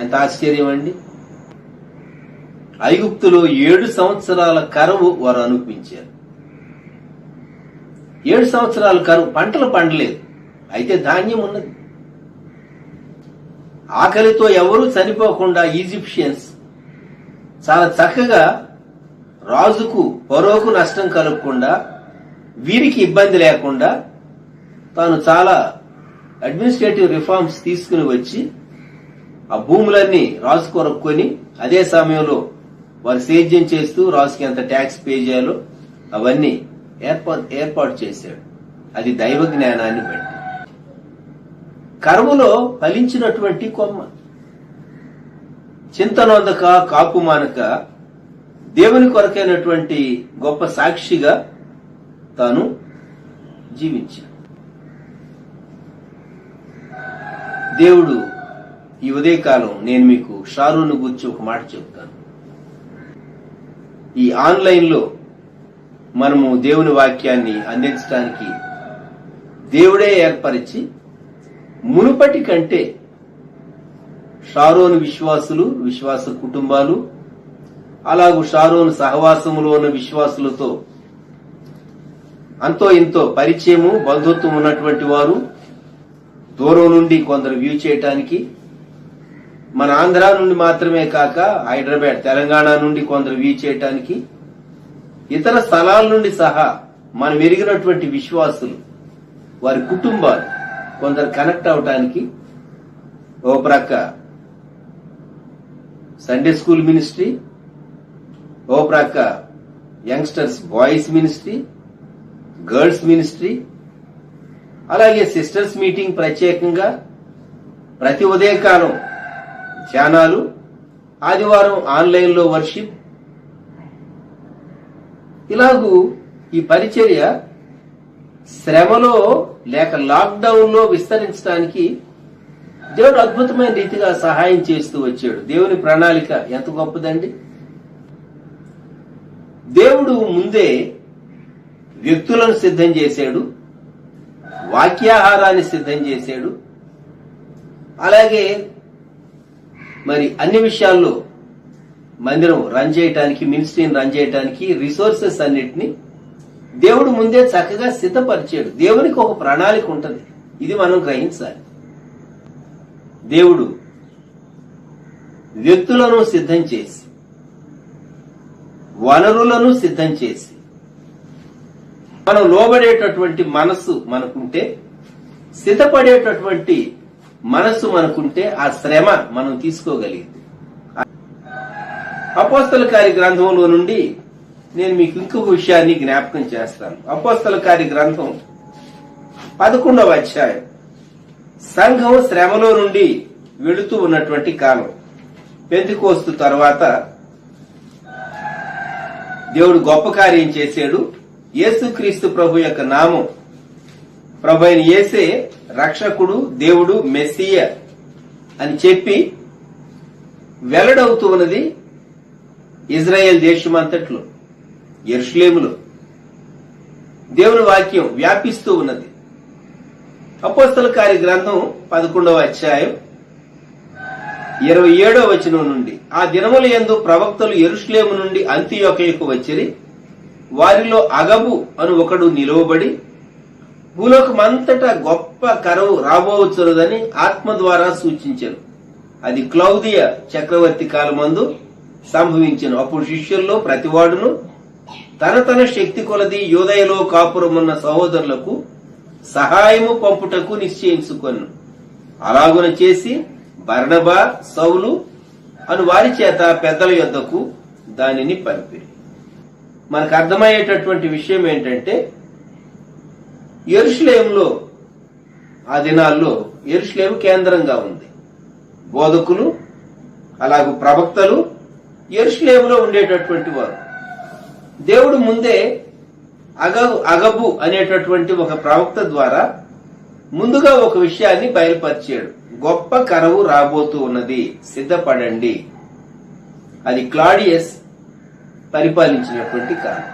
ఎంత ఆశ్చర్యం అండి! ఐగుప్తులో 7 సంవత్సరాల కరువు వారు అనుభవించారు. 7 సంవత్సరాల కరువు, పంటలు పండలేదు, అయితే ధాన్యం ఉన్నది. ఆకలితో ఎవరూ చనిపోకుండా ఈజిప్షియన్స్ చాలా చక్కగా రాజుకు ఫరోకు నష్టం కలగకుండా, వీరికి ఇబ్బంది లేకుండా తాను చాలా అడ్మినిస్ట్రేటివ్ రిఫార్మ్స్ తీసుకుని వచ్చి ఆ భూములన్నీ రాజు కొనుక్కొని అదే సమయంలో వారు సేద్యం చేస్తూ రాజుకి ఎంత ట్యాక్స్ పే చేయాలో అవన్నీ ఏర్పాటు చేశాడు. అది దైవ జ్ఞానాన్ని బట్టి. కరువులో ఫలించినటువంటి కొమ్మ, చింతనొందక కాపు మానక దేవుని కొరకైనటువంటి గొప్ప సాక్షిగా తాను జీవించాడు. దేవుడు ఈ ఉదయకాలం నేను మీకు షారూను గురించి ఒక మాట చెప్తాను. ఈ ఆన్లైన్ లో మనము దేవుని వాక్యాన్ని అందించడానికి దేవుడే ఏర్పరిచి మునుపటి కంటే షారోను విశ్వాసులు, విశ్వాస కుటుంబాలు, అలాగూ షారోను సహవాసములో ఉన్న విశ్వాసులతో అంతో ఇంతో పరిచయము, బంధుత్వం ఉన్నటువంటి వారు దూరం నుండి కొందరు వ్యూ చేయటానికి, మన ఆంధ్ర నుండి మాత్రమే కాక హైదరాబాద్, తెలంగాణ నుండి కొందరు వ్యూ చేయటానికి, ఇతర స్థలాల నుండి సహా మనం ఎరిగినటువంటి విశ్వాసులు, వారి కుటుంబాలు కొందరు కనెక్ట్ అవటానికి ఓ ప్రక్క సండే స్కూల్ మినిస్ట్రీ, ఓ ప్రక్క youngsters boys ministry, girls ministry, అలాగే సిస్టర్స్ మీటింగ్ ప్రత్యేకంగా, ప్రతి ఉదయకాలం ధ్యానాలు, ఆదివారం ఆన్లైన్ లో వర్షిప్, ఇలాగూ ఈ పరిచర్య శ్రమలో లేక లాక్డౌన్ లో విస్తరించడానికి దేవుడు అద్భుతమైన రీతిగా సహాయం చేస్తూ వచ్చాడు. దేవుని ప్రణాళిక ఎంత గొప్పదండి! దేవుడు ముందే వ్యక్తులను సిద్ధం చేశాడు, వాక్యాహారాన్ని సిద్ధం చేశాడు, అలాగే మరి అన్ని విషయాల్లో మందిరం రన్ చేయటానికి, మినిస్ట్రీని రన్ చేయటానికి రిసోర్సెస్ అన్నిటిని దేవుడు ముందే చక్కగా సిద్ధపరిచాడు. దేవునికి ఒక ప్రణాళిక ఉంటుంది, ఇది మనం గ్రహించాలి. దేవుడు వ్యక్తులను సిద్ధం చేసి, వనరులను సిద్ధం చేసి, మనం లోబడేటటువంటి మనస్సు మనకుంటే, సిద్ధపడేటటువంటి మనస్సు మనకుంటే ఆ శ్రమ మనం తీసుకోగలిగింది. అపోస్తల కార్య గ్రంథంలో నుండి నేను మీకు ఇంకొక విషయాన్ని జ్ఞాపకం చేస్తాను. అపోస్తల కార్య గ్రంథం 11వ అధ్యాయం. సంఘం శ్రమలో నుండి వెళుతూ ఉన్నటువంటి కాలం. పెంతెకోస్తు తర్వాత దేవుడు గొప్ప కార్యం చేశాడు. యేసుక్రీస్తు ప్రభు యొక్క నామం, ప్రభు అయిన యేసే రక్షకుడు, దేవుడు, మెస్సియ అని చెప్పి వెల్లడవుతూ ఉన్నది ఇజ్రాయెల్ దేశమంతట్లో, యెరూషలేములో దేవుని వాక్యం వ్యాపిస్తూ ఉన్నది. అపోస్తల కార్య గ్రంథం 11వ అధ్యాయం 27వ వచనం నుండి, ఆ దినముల యందు ప్రవక్తలు యెరూషలేము నుండి అంతియోకయకు వచ్చిరి. వారిలో అగబు అను ఒకడు నిలువబడి, భూలోకమంతటా గొప్ప కరువు రాబోవచ్చున్నదని ఆత్మ ద్వారా సూచించెను. అది క్లౌదియ చక్రవర్తి కాలమందు సంభవించెను. అప్పుడు శిష్యుల్లో ప్రతివాడును తన తన శక్తి కొలది యూదయలో కాపురమున్న సహోదరులకు సహాయము పంపుటకు నిశ్చయించుకొను. అలాగున చేసి బర్నబా, సౌలు అను వారి చేత పెద్దల యొద్దకు దానిని పంపిరి. మనకు అర్థమయ్యేటటువంటి విషయం ఏంటంటే, యెరూషలేములో ఆ దినాల్లో యెరూషలేము కేంద్రంగా ఉంది. బోధకులు అలాగే ప్రవక్తలు యెరూషలేములో ఉండేటటువంటి వారు. దేవుడు ముందే అగబు అనేటటువంటి ఒక ప్రవక్త ద్వారా ముందుగా ఒక విషయాన్ని బయలుపరిచాడు. గొప్ప కరువు రాబోతూ ఉన్నది, సిద్ధపడండి. అది క్లాడియస్ పరిపాలించినటువంటి కాలం.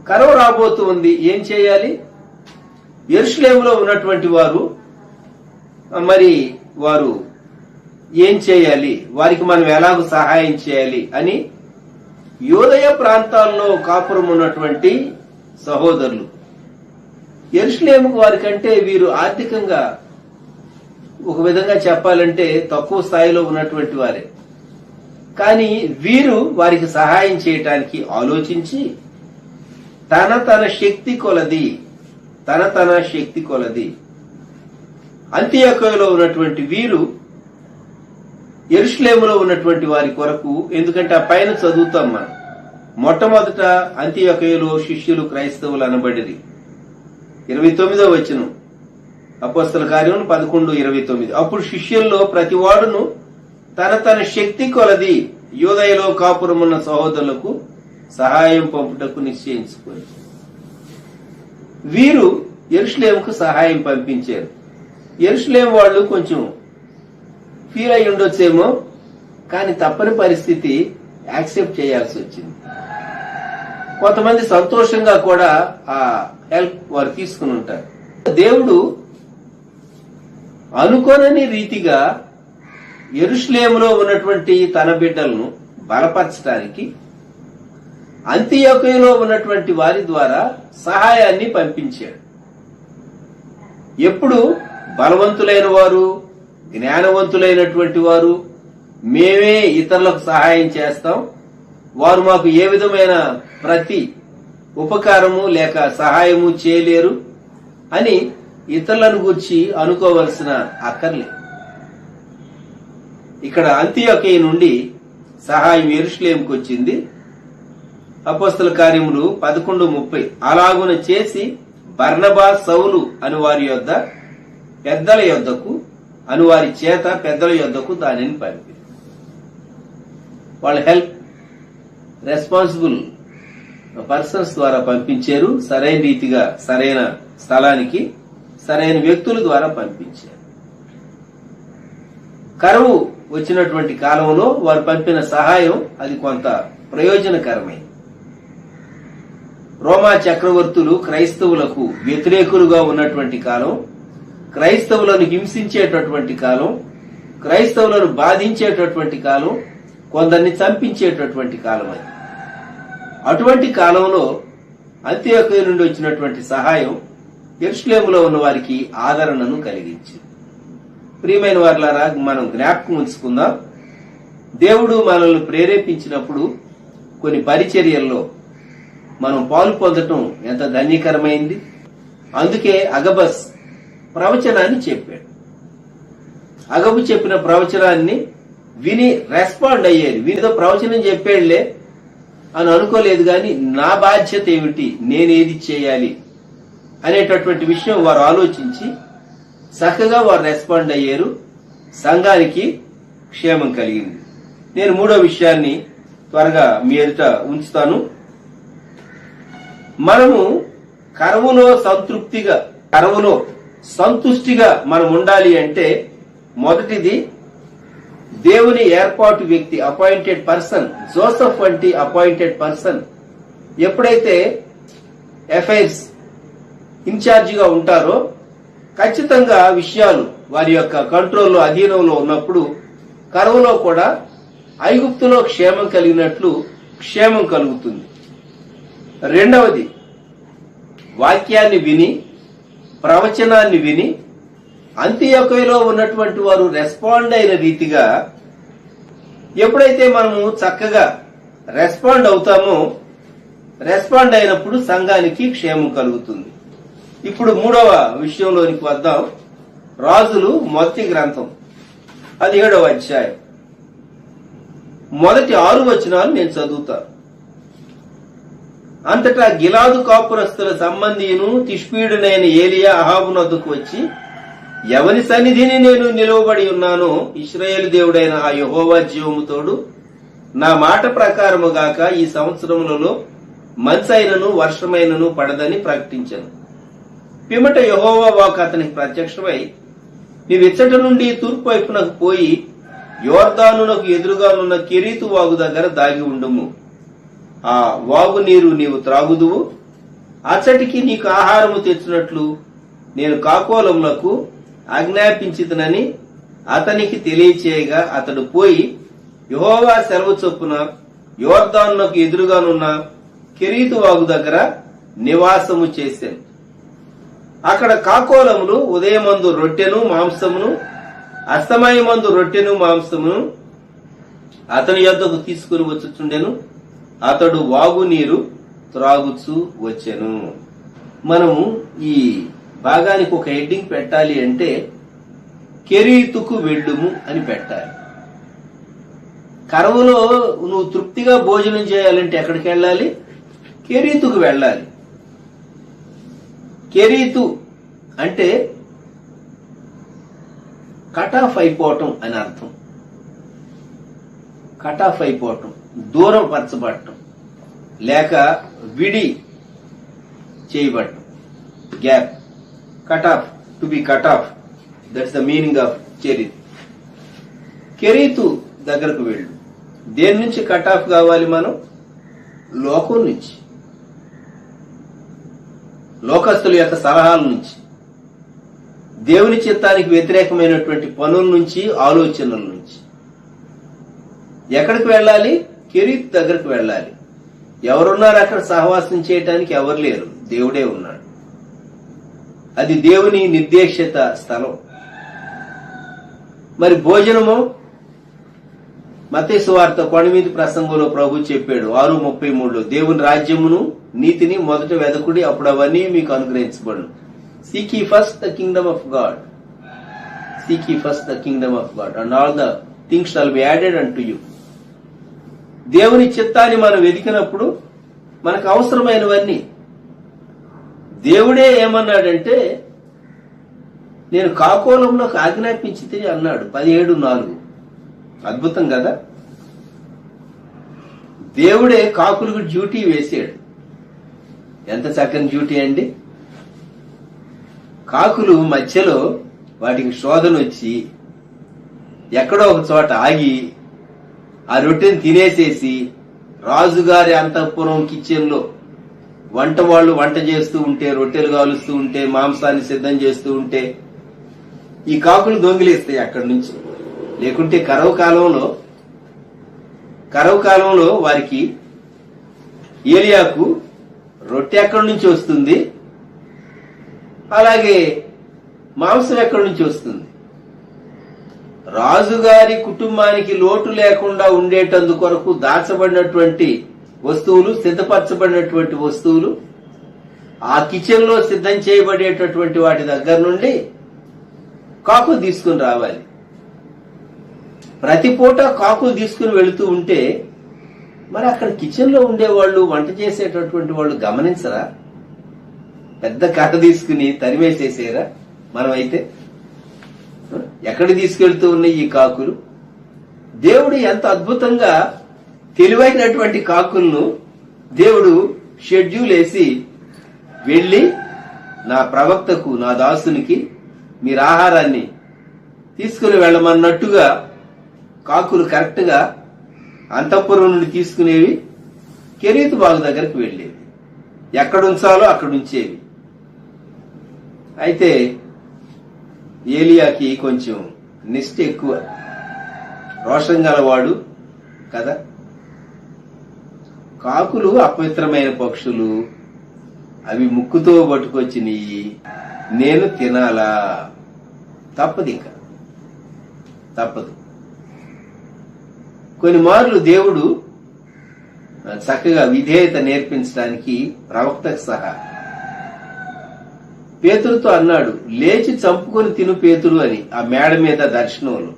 కరువు రాబోతూ ఉంది, ఏం చేయాలి? యెరూషలేములో ఉన్నటువంటి వారు మరి వారు ఏం చేయాలి, వారికి మనం ఎలాగో సహాయం చేయాలి అని యూదయ ప్రాంతాల్లో కాపురం ఉన్నటువంటి సహోదరులు, యెరూషలేముకు వారికంటే వీరు ఆర్థికంగా ఒక విధంగా చెప్పాలంటే తక్కువ స్థాయిలో ఉన్నటువంటి వారే. కానీ వీరు వారికి సహాయం చేయటానికి ఆలోచించి తన తన శక్తి కొలది అంతియోకయలో ఉన్నటువంటి వీరు యెరూషలేములో ఉన్నటువంటి వారి కొరకు, ఎందుకంటే ఆ పైన చదువుతాం మనం, మొట్టమొదట అంతియోకయలో శిష్యులు క్రైస్తవులు అనబడిరి. 29వ వచనం, అపోస్తల కార్యం 11:29. అప్పుడు శిష్యుల్లో ప్రతివాడును తన తన శక్తి కొలది యూదయలో కాపురమున్న సహోదరులకు సహాయం పంపుటకు నిశ్చయించుకొని వీరు యెరూషలేముకు సహాయం పంపించారు. యెరూషలేము వాళ్ళు కొంచెం ఫీల్ అయి ఉండొచ్చేమో, కానీ తప్పని పరిస్థితి యాక్సెప్ట్ చేయాల్సి వచ్చింది. కొంతమంది సంతోషంగా కూడా ఆ హెల్ప్ వారు తీసుకుని ఉంటారు. దేవుడు అనుకోనని రీతిగా యెరూషలేములో ఉన్నటువంటి తన బిడ్డలను బలపరచడానికి అంతియోకయలో ఉన్నటువంటి వారి ద్వారా సహాయాన్ని పంపించాడు. ఎప్పుడు బలవంతులైన వారు, జ్ఞానవంతులైనటువంటి వారు, మేమే ఇతరులకు సహాయం చేస్తాం, వారు మాకు ఏ విధమైన ప్రతి ఉపకారము లేక సహాయము చేయలేరు అని ఇతరులను గురించి అనుకోవలసిన అక్కర్లేదు. ఇక్కడ అంతియోకయ నుండి సహాయం యెరూషలేముకు వచ్చింది. అపోస్తల కార్యములు 11:30, అలాగున చేసి బర్నబా, సౌలు అను వారి యొద్ద పెద్దల యొద్దకు అను వారి చేత పెద్దల యొద్దకు దానిని పంపి వాళ్ళ హెల్ప్ రెస్పాన్సిబుల్ పర్సన్స్ ద్వారా పంపించారు. సరైన రీతిగా సరైన స్థలానికి సరైన వ్యక్తుల ద్వారా పంపించారు. కరువు వచ్చినటువంటి కాలంలో వారు పంపిన సహాయం అది కొంత ప్రయోజనకరమైంది. రోమా చక్రవర్తులు క్రైస్తవులకు వ్యతిరేకులుగా ఉన్నటువంటి కాలం, క్రైస్తవులను హింసించేటటువంటి కాలం, క్రైస్తవులను బాధించేటటువంటి కాలం, కొందరిని చంపించేటటువంటి కాలం అది. అటువంటి కాలంలో అంతియోకయ నుండి వచ్చినటువంటి సహాయం యెరూషలేములో ఉన్న వారికి ఆదరణను కలిగించింది. ప్రియమైన వారులారా, మనం జ్ఞాపకం ఉంచుకుందాం, దేవుడు మనల్ని ప్రేరేపించినప్పుడు కొన్ని పరిచర్యల్లో మనం పాలు పొందటం ఎంత ధన్యకరమైంది. అందుకే అగబస్ ప్రవచనాన్ని చెప్పాడు. అగబు చెప్పిన ప్రవచనాన్ని విని రెస్పాండ్ అయ్యేది. వీనితో ప్రవచనం చెప్పాడులే అని అనుకోలేదు, కానీ నా బాధ్యత ఏమిటి, నేనేది చేయాలి అనేటటువంటి విషయం వారు ఆలోచించి చక్కగా వారు రెస్పాండ్ అయ్యారు. సంఘానికి క్షేమం కలిగింది. నేను మూడో విషయాన్ని త్వరగా మీ ఎదుట ఉంచుతాను. మనము కరువులో సంతుష్టిగా మనం ఉండాలి అంటే మొదటిది దేవుని ఏర్పాటు వ్యక్తి, అపాయింటెడ్ పర్సన్. జోసెఫ్ వంటి అపాయింటెడ్ పర్సన్ ఎప్పుడైతే అఫైర్స్ ఇన్ఛార్జిగా ఉంటారో ఖచ్చితంగా విషయాలు వారి యొక్క కంట్రోల్లో అధీనంలో ఉన్నప్పుడు కరువులో కూడా ఐగుప్తులో క్షేమం కలిగినట్లు క్షేమం కలుగుతుంది. రెండవది, వాక్యాన్ని విని ప్రవచనాన్ని విని అంత్యొకయలో ఉన్నటువంటి వారు రెస్పాండ్ అయిన రీతిగా ఎప్పుడైతే మనము చక్కగా రెస్పాండ్ అవుతామో, రెస్పాండ్ అయినప్పుడు సంఘానికి క్షేమం కలుగుతుంది. ఇప్పుడు మూడవ విషయంలోనికి వద్దాం. రాజులు మొదటి గ్రంథం 17వ అధ్యాయం మొదటి 6 వచనాలు నేను చదువుతాను. అంతటా గిలాదు కాపురస్తుల సంబంధియును తిష్పీయుడైన ఏలియా అహాబు నొద్దకు వచ్చి, ఎవని సన్నిధిని నేను నిలువబడి ఉన్నానో ఇశ్రాయేలు దేవుడైన ఆ యెహోవా జీవము తోడు నా మాట ప్రకారము గాక ఈ సంవత్సరములలో మంచైనను వర్షమైనను పడదని ప్రకటించాను. పిమ్మట యెహోవా వాక్కు అతనికి ప్రత్యక్షమై, నీవిచ్చట నుండి తూర్పు వైపునకు పోయి యోర్దానునకు ఎదురుగానున్న కెరీతు వాగు దగ్గర దాగి ఉండుము. ఆ వాగు నీరు నీవు త్రాగుదువు. అచ్చటికి నీకు ఆహారము తెచ్చినట్లు నేను కాకోలములకు ఆజ్ఞాపించితనని అతనికి తెలియచేయగా, అతడు పోయి యెహోవా సెలవు చొప్పున యోర్దానునకు ఎదురుగానున్న కెరీతు వాగు దగ్గర నివాసము చేశాను. అక్కడ కాకోలములు ఉదయమందు రొట్టెను మాంసమును, అస్తమయమందు రొట్టెను మాంసమును అతని యొద్దకు తీసుకుని వచ్చుచుండెను. అతడు వాగు నీరు త్రాగుచూ వచ్చెను. మనము ఈ భాగానికి ఒక హెడ్డింగ్ పెట్టాలి అంటే కెరీతుకు వెళ్ళుము అని పెట్టాలి. కరువులో నువ్వు తృప్తిగా భోజనం చేయాలంటే ఎక్కడికి వెళ్ళాలి? కెరీతుకు వెళ్ళాలి. కెరీతు అంటే కట్ ఆఫ్ అయిపోవటం అని అర్థం. కట్ ఆఫ్ అయిపోవటం, దూరం పరచబడటం, లేక విడి చేయబడటం, gap. Cut off, to be cut off, that's the meaning of Cherith. Cherith దగ్గరకు వెళ్ళు. దేని నుంచి కట్ ఆఫ్ కావాలి మనం? లోకం నుంచి, లోకస్తుల యొక్క సలహాల నుంచి, దేవుని చిత్తానికి వ్యతిరేకమైనటువంటి పనుల నుంచి, ఆలోచనల నుంచి. ఎక్కడికి వెళ్ళాలి? కెరీతు దగ్గరకు వెళ్ళాలి. ఎవరున్నారు అక్కడ సహవాసం చేయటానికి? ఎవరు లేరు, దేవుడే ఉన్నాడు. అది దేవుని నిర్దేశిత స్థలం. మరి భోజనము? మత్తయి సువార్త కొండమీది ప్రసంగంలో ప్రభు చెప్పాడు 6:33, దేవుని రాజ్యమును నీతిని మొదట వెదకుడి, అప్పుడు అవన్నీ మీకు అనుగ్రహించబడును. Seek ye first the kingdom of God. Seek ye first the kingdom of God, and all the things shall be added unto you. దేవుని చిత్తాన్ని మనం వెతికినప్పుడు మనకు అవసరమైనవన్నీ. దేవుడే ఏమన్నాడంటే, నేను కాకోలంలోకి ఆజ్ఞాపించితే అన్నాడు 17:4. అద్భుతం కదా? దేవుడే కాకులకు డ్యూటీ వేసాడు. ఎంత చక్కని డ్యూటీ అండి! కాకులు మధ్యలో వాటికి శోధన వచ్చి ఎక్కడో ఒక చోట ఆగి ఆ రొట్టెని తినేసేసి రాజుగారి అంతఃపురం కిచెన్ లో వాళ్ళు వంట చేస్తూ ఉంటే, రొట్టెలు కాలుస్తూ ఉంటే, మాంసాన్ని సిద్ధం చేస్తూ ఉంటే ఈ కాకులు దొంగిలేస్తాయి అక్కడి నుంచి. లేకుంటే కరువు కాలంలో వారికి ఏలియాకు రొట్టె ఎక్కడి నుంచి వస్తుంది, అలాగే మాంసం ఎక్కడి నుంచి వస్తుంది. రాజుగారి కుటుంబానికి లోటు లేకుండా ఉండేటందు కొరకు దాచబడినటువంటి వస్తువులు, సిద్ధపరచబడినటువంటి వస్తువులు, ఆ కిచెన్ లో సిద్ధం చేయబడేటటువంటి వాటి దగ్గర నుండి కాకులు తీసుకుని రావాలి. ప్రతి పూట కాకులు తీసుకుని వెళుతూ ఉంటే మరి అక్కడ కిచెన్ లో ఉండేవాళ్ళు, వంట చేసేటటువంటి వాళ్ళు గమనించరా? పెద్ద కథ తీసుకుని తరిమేసేసేరా? మనమైతే ఎక్కడ తీసుకెళ్తూ ఉన్నాయి ఈ కాకులు? దేవుడు ఎంత అద్భుతంగా తెలివైనటువంటి కాకులను దేవుడు షెడ్యూల్ వేసి, వెళ్ళి నా ప్రవక్తకు, నా దాసునికి మీరు ఆహారాన్ని తీసుకుని వెళ్ళమన్నట్టుగా కాకులు కరెక్ట్ గా అంతఃపురం నుండి తీసుకునేవి, కెరీతు బాగు దగ్గరకు వెళ్ళేవి, ఎక్కడ ఉంచాలో అక్కడ ఉంచేవి. అయితే ఏలియాకి కొంచెం నిష్ఠ ఎక్కువ, రోషం గలవాడు కదా. కాకులు అపవిత్రమైన పక్షులు, అవి ముక్కుతో పట్టుకొచ్చినాయి, నేను తినాలా? తప్పదు, ఇంకా తప్పదు. కొన్ని మార్లు దేవుడు చక్కగా విధేయత నేర్పించడానికి ప్రవక్తకు సహా పేతురుతో అన్నాడు, లేచి చంపుకొని తిను పేతురు అని ఆ మేడ మీద దర్శనంలో.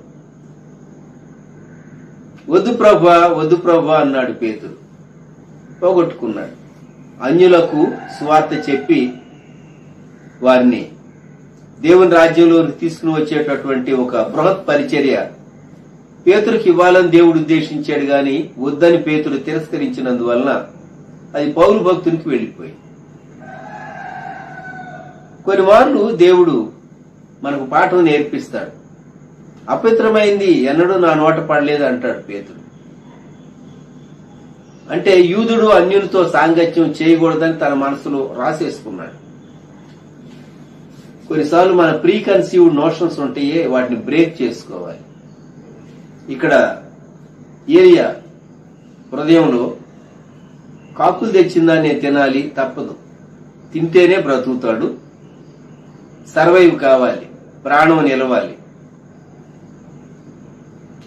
వద్దు ప్రభా, వద్దు ప్రభా అన్నాడు పేతురు, పోగొట్టుకున్నాడు. అన్యులకు సువార్త చెప్పి వారిని దేవుని రాజ్యంలోకి తీసుకుని వచ్చేటటువంటి ఒక బృహత్ పరిచర్య పేతురుకి ఇవ్వాలని దేవుడు ఉద్దేశించాడు గాని వద్దని పేతురు తిరస్కరించినందువలన అది పౌలు భక్తునికి వెళ్లిపోయింది. కొన్ని మార్లు దేవుడు మనకు పాఠం నేర్పిస్తాడు. అపవిత్రమైంది ఎన్నడూ నా నోట పడలేదు అంటాడు పేతురు. అంటే యూదుడు అన్యులతో సాంగత్యం చేయకూడదని తన మనసులో రాసేసుకున్నాడు. కొన్నిసార్లు మన ప్రీ కన్సీవ్డ్ నోషన్స్ ఉంటాయే, వాటిని బ్రేక్ చేసుకోవాలి. ఇక్కడ ఏలియా హృదయంలో కాకులు తెచ్చిందాన్ని తినాలి, తప్పదు, తింటేనే బ్రతుకుతాడు, సర్వైవ్ కావాలి, ప్రాణం నిలవాలి.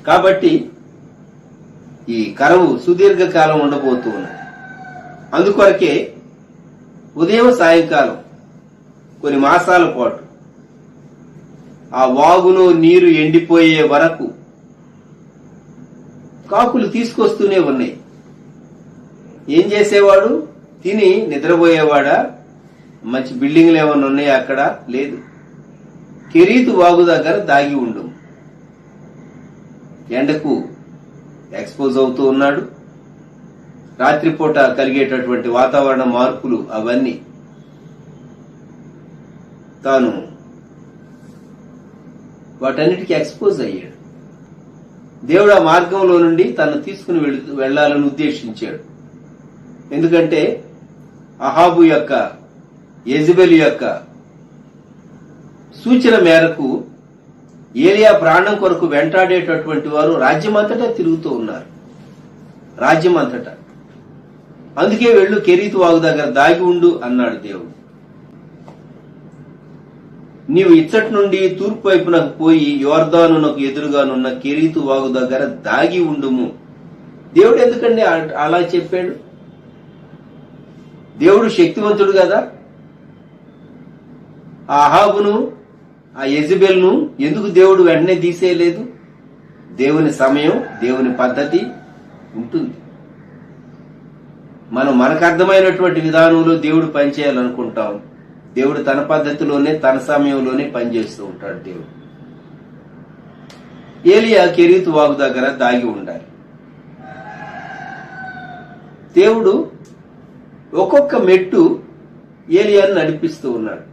కాబట్టి ఈ కరువు సుదీర్ఘకాలం ఉండబోతూ ఉన్నది. అందుకొరకే ఉదయం సాయంకాలం కొన్ని మాసాల పాటు ఆ వాగులో నీరు ఎండిపోయే వరకు కాకులు తీసుకొస్తూనే ఉన్నాయి. ఏం చేసేవాడు? తిని నిద్రపోయేవాడా? మంచి బిల్డింగ్లు ఏమన్నా ఉన్నాయా అక్కడ? లేదు. కెరీతు వాగు దగ్గర దాగి ఉండు. ఎండకు ఎక్స్పోజ్ అవుతూ ఉన్నాడు. రాత్రిపూట కలిగేటటువంటి వాతావరణ మార్పులు అవన్నీ తాను వాటన్నిటికీ ఎక్స్పోజ్ అయ్యాడు. దేవుడు ఆ మార్గంలో నుండి తను తీసుకుని వెళ్లాలని ఉద్దేశించాడు. ఎందుకంటే అహాబు యొక్క, యెజబెలు యొక్క సూచన మేరకు ఏలియా ప్రాణం కొరకు వెంటాడేటటువంటి వారు రాజ్యమంతటా తిరుగుతూ ఉన్నారు, రాజ్యమంతటా. అందుకే వెళ్ళు, కెరీతు వాగు దగ్గర దాగి ఉండు అన్నాడు దేవుడు. నీవు ఇచ్చటి నుండి తూర్పు వైపునకు పోయి యోర్దానునకు ఎదురుగానున్న కెరీతు వాగు దగ్గర దాగి ఉండుము. దేవుడు ఎందుకండి అలా చెప్పాడు? దేవుడు శక్తివంతుడు కదా. ఆ అహాబును, ఆ యెజబెల్ను ఎందుకు దేవుడు వెంటనే తీసేయలేదు? దేవుని సమయం, దేవుని పద్ధతి ఉంటుంది. మనం మనకు అర్థమైనటువంటి విధానంలో దేవుడు పనిచేయాలనుకుంటాం. దేవుడు తన పద్ధతిలోనే, తన సమయంలోనే పనిచేస్తూ ఉంటాడు దేవుడు. ఏలియా కెరీతు వాగు దగ్గర దాగి ఉండాలి. దేవుడు ఒక్కొక్క మెట్టు ఏలియాను నడిపిస్తూ ఉన్నాడు.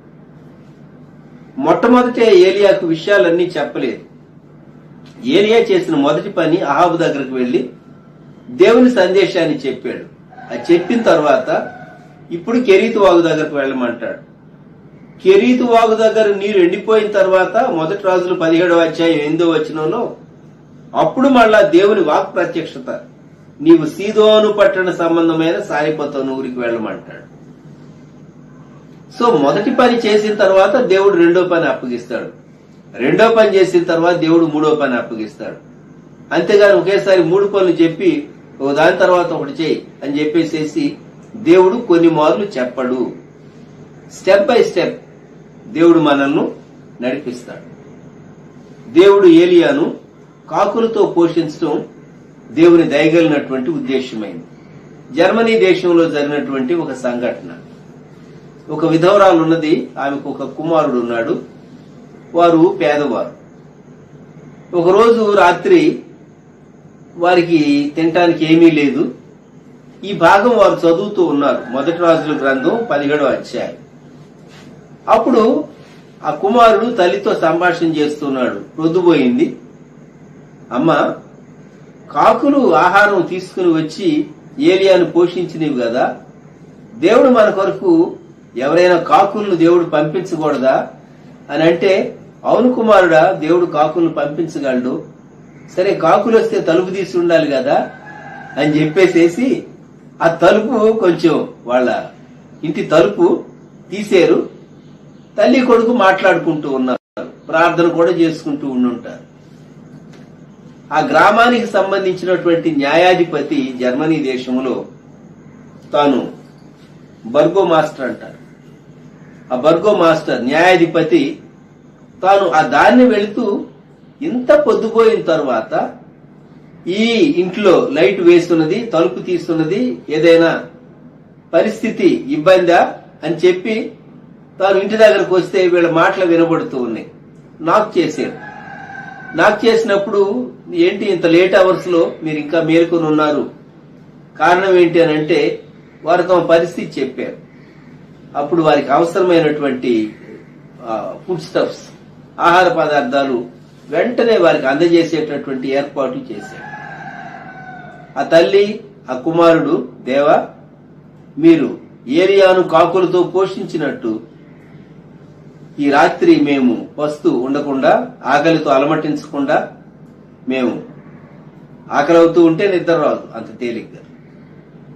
మొట్టమొదటే ఏలియాకు విషయాలన్నీ చెప్పలేదు. ఏలియా చేసిన మొదటి పని అహాబు దగ్గరకు వెళ్లి దేవుని సందేశాన్ని చెప్పాడు. అది చెప్పిన తర్వాత ఇప్పుడు కెరీతు వాగు దగ్గరకు వెళ్ళమంటాడు. కెరీతు వాగు దగ్గర నీరు ఎండిపోయిన తర్వాత మొదటి రాజులు 17వ అధ్యాయం 8వ వచనంలో అప్పుడు మళ్ళా దేవుని వాక్ ప్రత్యక్షత, నీవు సీదోను పట్టణ సంబంధమైన సారిపోతాను ఊరికి వెళ్ళమంటాడు. సో మొదటి పని చేసిన తర్వాత దేవుడు రెండో పని అప్పగిస్తాడు. రెండో పని చేసిన తర్వాత దేవుడు మూడో పని అప్పగిస్తాడు. అంతేగాని ఒకేసారి 3 పనులు చెప్పి దాని తర్వాత ఒకటి చేయి అని చెప్పేసేసి దేవుడు కొన్ని మార్లు చెప్పడు. స్టెప్ బై స్టెప్ దేవుడు మనల్ని నడిపిస్తాడు. దేవుడు ఏలియాను కాకులతో పోషించడం దేవుని దయగలిగినటువంటి ఉద్దేశమైంది. జర్మనీ దేశంలో జరిగినటువంటి ఒక సంఘటన. ఒక విధవరాలు ఉన్నది, ఆమెకు ఒక కుమారుడు ఉన్నాడు. వారు పేదవారు. ఒకరోజు రాత్రి వారికి తినటానికి ఏమీ లేదు. ఈ భాగం వారు చదువుతూ ఉన్నారు, మొదటి రాజుల గ్రంథం 17వ అధ్యాయం. అప్పుడు ఆ కుమారుడు తల్లితో సంభాషణ చేస్తున్నాడు. ప్రొద్దుపోయింది. అమ్మా, కాకులు ఆహారం తీసుకుని వచ్చి ఏలియాను పోషించినవి కదా, దేవుడు మన కొరకు ఎవరైనా కాకులను దేవుడు పంపించకూడదా అని అంటే అవును కుమారుడా, దేవుడు కాకులను పంపించగలడు. సరే, కాకులు వస్తే తలుపు తీసి ఉండాలి కదా అని చెప్పేసేసి ఆ తలుపు కొంచెం వాళ్ళ ఇంటి తలుపు తీసేరు. తల్లి కొడుకు మాట్లాడుకుంటూ ఉన్నారు, ప్రార్థన కూడా చేసుకుంటూ ఉండుంటారు. ఆ గ్రామానికి సంబంధించినటువంటి న్యాయాధిపతి జర్మనీ దేశంలో తాను బర్గో మాస్టర్ అంటారు. ఆ బర్గో మాస్టర్ న్యాయాధిపతి తాను ఆ దారిని వెళుతూ ఇంత పొద్దుపోయిన తర్వాత ఈ ఇంట్లో లైట్ వేస్తున్నది, తలుపు తీస్తున్నది, ఏదైనా పరిస్థితి ఇబ్బందా అని చెప్పి తాను ఇంటి దగ్గరకు వస్తే వీళ్ళ మాటలు వినబడుతూ ఉన్నాయి. నాక్ చేశాడు. నాక్ చేసినప్పుడు, ఏంటి ఇంత లేట్ అవర్స్ లో మీరు ఇంకా మేల్కొని ఉన్నారు, కారణం ఏంటి అని అంటే వారు తమ పరిస్థితి చెప్పారు. అప్పుడు వారికి అవసరమైనటువంటి ఫుడ్ స్టఫ్స్, ఆహార పదార్థాలు వెంటనే వారికి అందజేసేటటువంటి ఏర్పాట్లు చేశారు. ఆ తల్లి, ఆ కుమారుడు, దేవా, మీరు ఏలియాను కాకులతో పోషించినట్టు ఈ రాత్రి మేము పస్తు ఉండకుండా, ఆకలితో అలమటించకుండా, మేము ఆకలి అవుతూ ఉంటే నిద్ర రాదు అంత తేలిగ్గా,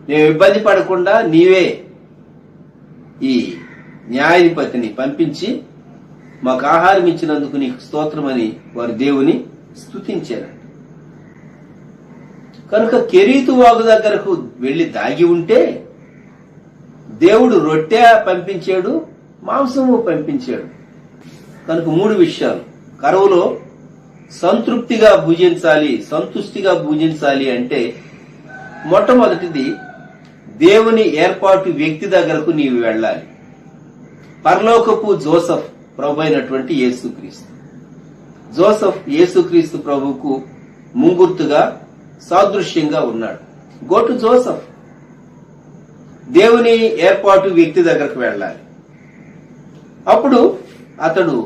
మేము ఇబ్బంది పడకుండా నీవే ఈ న్యాయాధిపతిని పంపించి మాకు ఆహారం ఇచ్చినందుకు నీకు స్తోత్రమని వారు దేవుని స్తుతించారు. కనుక కెరీతు వాగు దగ్గరకు వెళ్లి దాగి ఉంటే దేవుడు రొట్టె పంపించాడు, మాంసము పంపించాడు. కనుక 3 విషయాలు. కరువులో సంతృప్తిగా భుజించాలి, సంతుష్టిగా భుజించాలి అంటే మొట్టమొదటిది దేవుని ఏర్పాటు వ్యక్తి దగ్గరకు నీవు వెళ్ళాలి. పరలోకపు జోసఫ్ ప్రభు అయినటువంటి యేసుక్రీస్తు. జోసఫ్ యేసుక్రీస్తు ప్రభువుకు ముంగుర్తుగా, సాదృశ్యంగా ఉన్నాడు. Go to Joseph. దేవుని ఏర్పాటు వ్యక్తి దగ్గరకు వెళ్ళాలి. అప్పుడు అతడు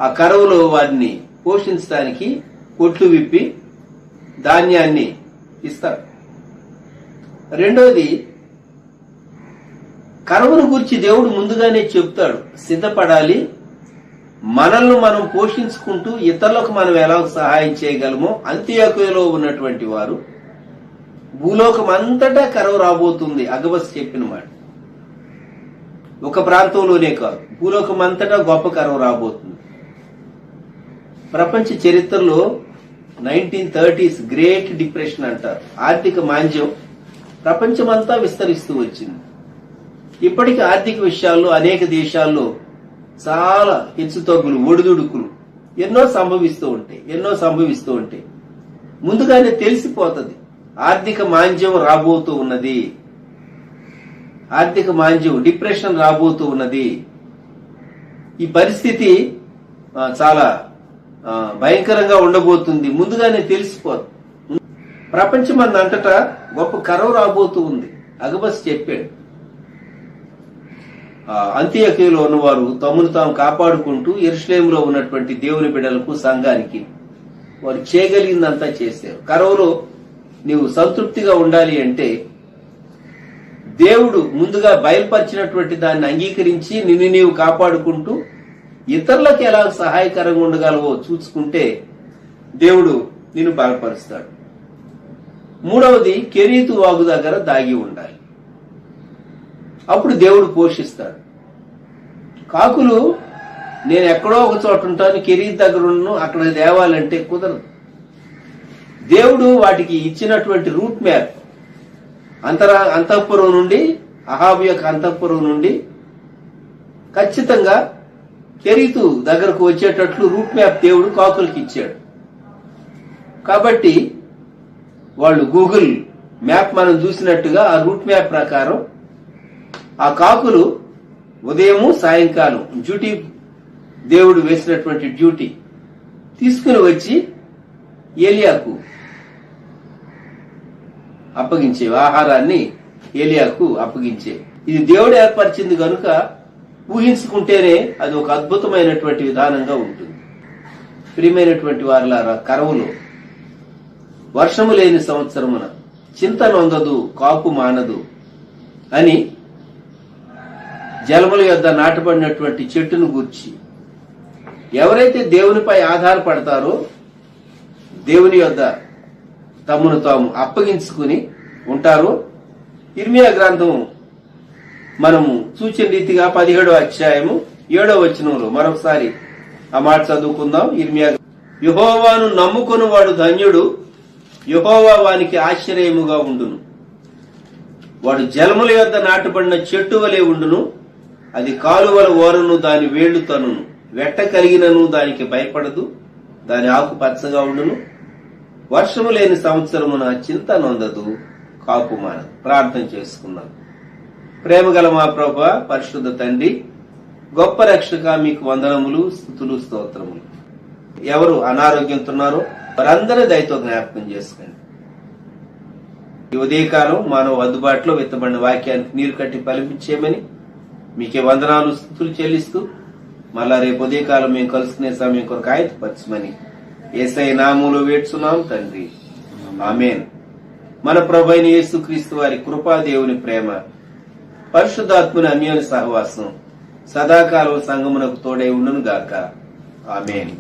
ఆ కరువులో వారిని పోషించడానికి కొట్లు విప్పి ధాన్యాన్ని ఇస్తాడు. రెండోది, కరువును గురించి దేవుడు ముందుగానే చెప్తాడు, సిద్ధపడాలి. మనల్ని మనం పోషించుకుంటూ ఇతరులకు మనం ఎలా సహాయం చేయగలమో, అంత్యోక్యలో ఉన్నటువంటి వారు భూలోకం అంతటా కరువు రాబోతుంది. అగబస్ చెప్పిన మాట. ఒక ప్రాంతంలోనే కాదు, భూలోకం అంతటా గొప్ప కరువు రాబోతుంది. ప్రపంచ చరిత్రలో 1930s గ్రేట్ డిప్రెషన్ అంటారు. ఆర్థిక మాంద్యం ప్రపంచమంతా విస్తరిస్తూ వచ్చింది. ఇప్పటికి ఆర్థిక విషయాల్లో అనేక దేశాల్లో చాలా హెచ్చుతగ్గులు, ఒడిదుడుకులు ఎన్నో సంభవిస్తూ ఉంటాయి. ముందుగానే తెలిసిపోతుంది ఆర్థిక మాంద్యం రాబోతూ ఉన్నది, ఆర్థిక మాంద్యం, డిప్రెషన్ రాబోతూ ఉన్నది. ఈ పరిస్థితి చాలా భయంకరంగా ఉండబోతుంది. ముందుగానే తెలిసిపోతుంది. ప్రపంచమంతటా గొప్ప కరువు రాబోతూ ఉంది. అగబస్ చెప్పాడు. అంత్యోక్యలో ఉన్నవారు తమను తాము కాపాడుకుంటూ యెరూషలేములో ఉన్నటువంటి దేవుని బిడ్డలకు, సంఘానికి వారు చేయగలిగిందంతా చేశారు. కరువులో నీవు సంతృప్తిగా ఉండాలి అంటే దేవుడు ముందుగా బయలుపరిచినటువంటి దాన్ని అంగీకరించి నిన్ను నీవు కాపాడుకుంటూ ఇతరులకు ఎలా సహాయకరంగా ఉండగలవో చూసుకుంటే దేవుడు నిన్ను బలపరుస్తాడు. మూడవది, కెరీతు వాగు దగ్గర దాగి ఉండాలి. అప్పుడు దేవుడు పోషిస్తాడు. కాకులు నేను ఎక్కడో ఒక చోట ఉంటాను, కెరీతు దగ్గర ఉన్నాను, అక్కడ తేవాలంటే కుదరదు. దేవుడు వాటికి ఇచ్చినటువంటి రూట్ మ్యాప్, అంతఃపురం నుండి, అహాబు యొక్క అంతఃపురం నుండి ఖచ్చితంగా కెరీతు దగ్గరకు వచ్చేటట్లు రూట్ మ్యాప్ దేవుడు కాకులకి ఇచ్చాడు. కాబట్టి వాళ్ళు గూగుల్ మ్యాప్ మనం చూసినట్టుగా ఆ రూట్ మ్యాప్ ప్రకారం ఆ కాకులు ఉదయము సాయంకాలం డ్యూటీ, దేవుడు వేసినటువంటి డ్యూటీ తీసుకుని వచ్చి ఏలియాకు అప్పగించే, ఆహారాన్ని ఏలియాకు అప్పగించే. ఇది దేవుడు ఏర్పరిచింది కనుక ఊహించుకుంటేనే అది ఒక అద్భుతమైనటువంటి విధానంగా ఉంటుంది. ప్రియమైనటువంటి వారలారా, కరువులో వర్షము లేని సంవత్సరమున చింత నొందదు, కాపు మానదు అని జలముల యొద్ద నాటబడినటువంటి చెట్టును గూర్చి ఎవరైతే దేవునిపై ఆధారపడతారో, దేవుని యొద్ద తమను తాము అప్పగించుకుని ఉంటారో, ఇర్మియా గ్రంథం మనము సూచన రీతిగా 17వ అధ్యాయము 7వ వచనంలో మరొకసారి ఆ మాట చదువుకుందాం. ఇర్మియా, యెహోవాను నమ్ముకుని వాడు ధన్యుడు, యెహోవా వానికి ఆశ్చర్యముగా ఉండును. వాడు జలముల యొద్ద నాటబడిన చెట్టు వలె ఉండును, అది కాలువల ఓరను దాని వేళ్లు తనును, వెట్ట కలిగినను దానికి భయపడదు, దాని ఆకు పచ్చగా ఉండును, వర్షము లేని సంవత్సరమున చింత నొందదు, కాపు మానదు. ప్రార్థన చేసుకున్నాం. ప్రేమగల మా ప్రభువా, పరిశుద్ధ తండ్రి, గొప్ప రక్షక, మీకు వందనములు, స్తుతులు, స్తోత్రములు. ఎవరు అనారోగ్యంతో ఉన్నారో వారందరూ దయతో జ్ఞాపకం చేసుకోండి. ఈ ఉదయకాలం మానవ అందుబాటులో విత్తబడిన వాక్యానికి నీరు కట్టి ఫలించేయమని మీకే వందనాలు, స్తుతులు చెల్లిస్తూ మళ్ళా రేపు ఉదయకాలం మేము కలుసుకునే సమయం కొరకు ఆయతపరచమని యేసయ్య నామములో వేడుచున్నాం తండ్రి, ఆమేన్. మన ప్రభువైన యేసుక్రీస్తు వారి కృపా, దేవుని ప్రేమ, పరిశుద్ధాత్మని అన్యోన్య సహవాసం సదాకాలం సంగమునకు తోడై ఉండును గాక. ఆమేన్.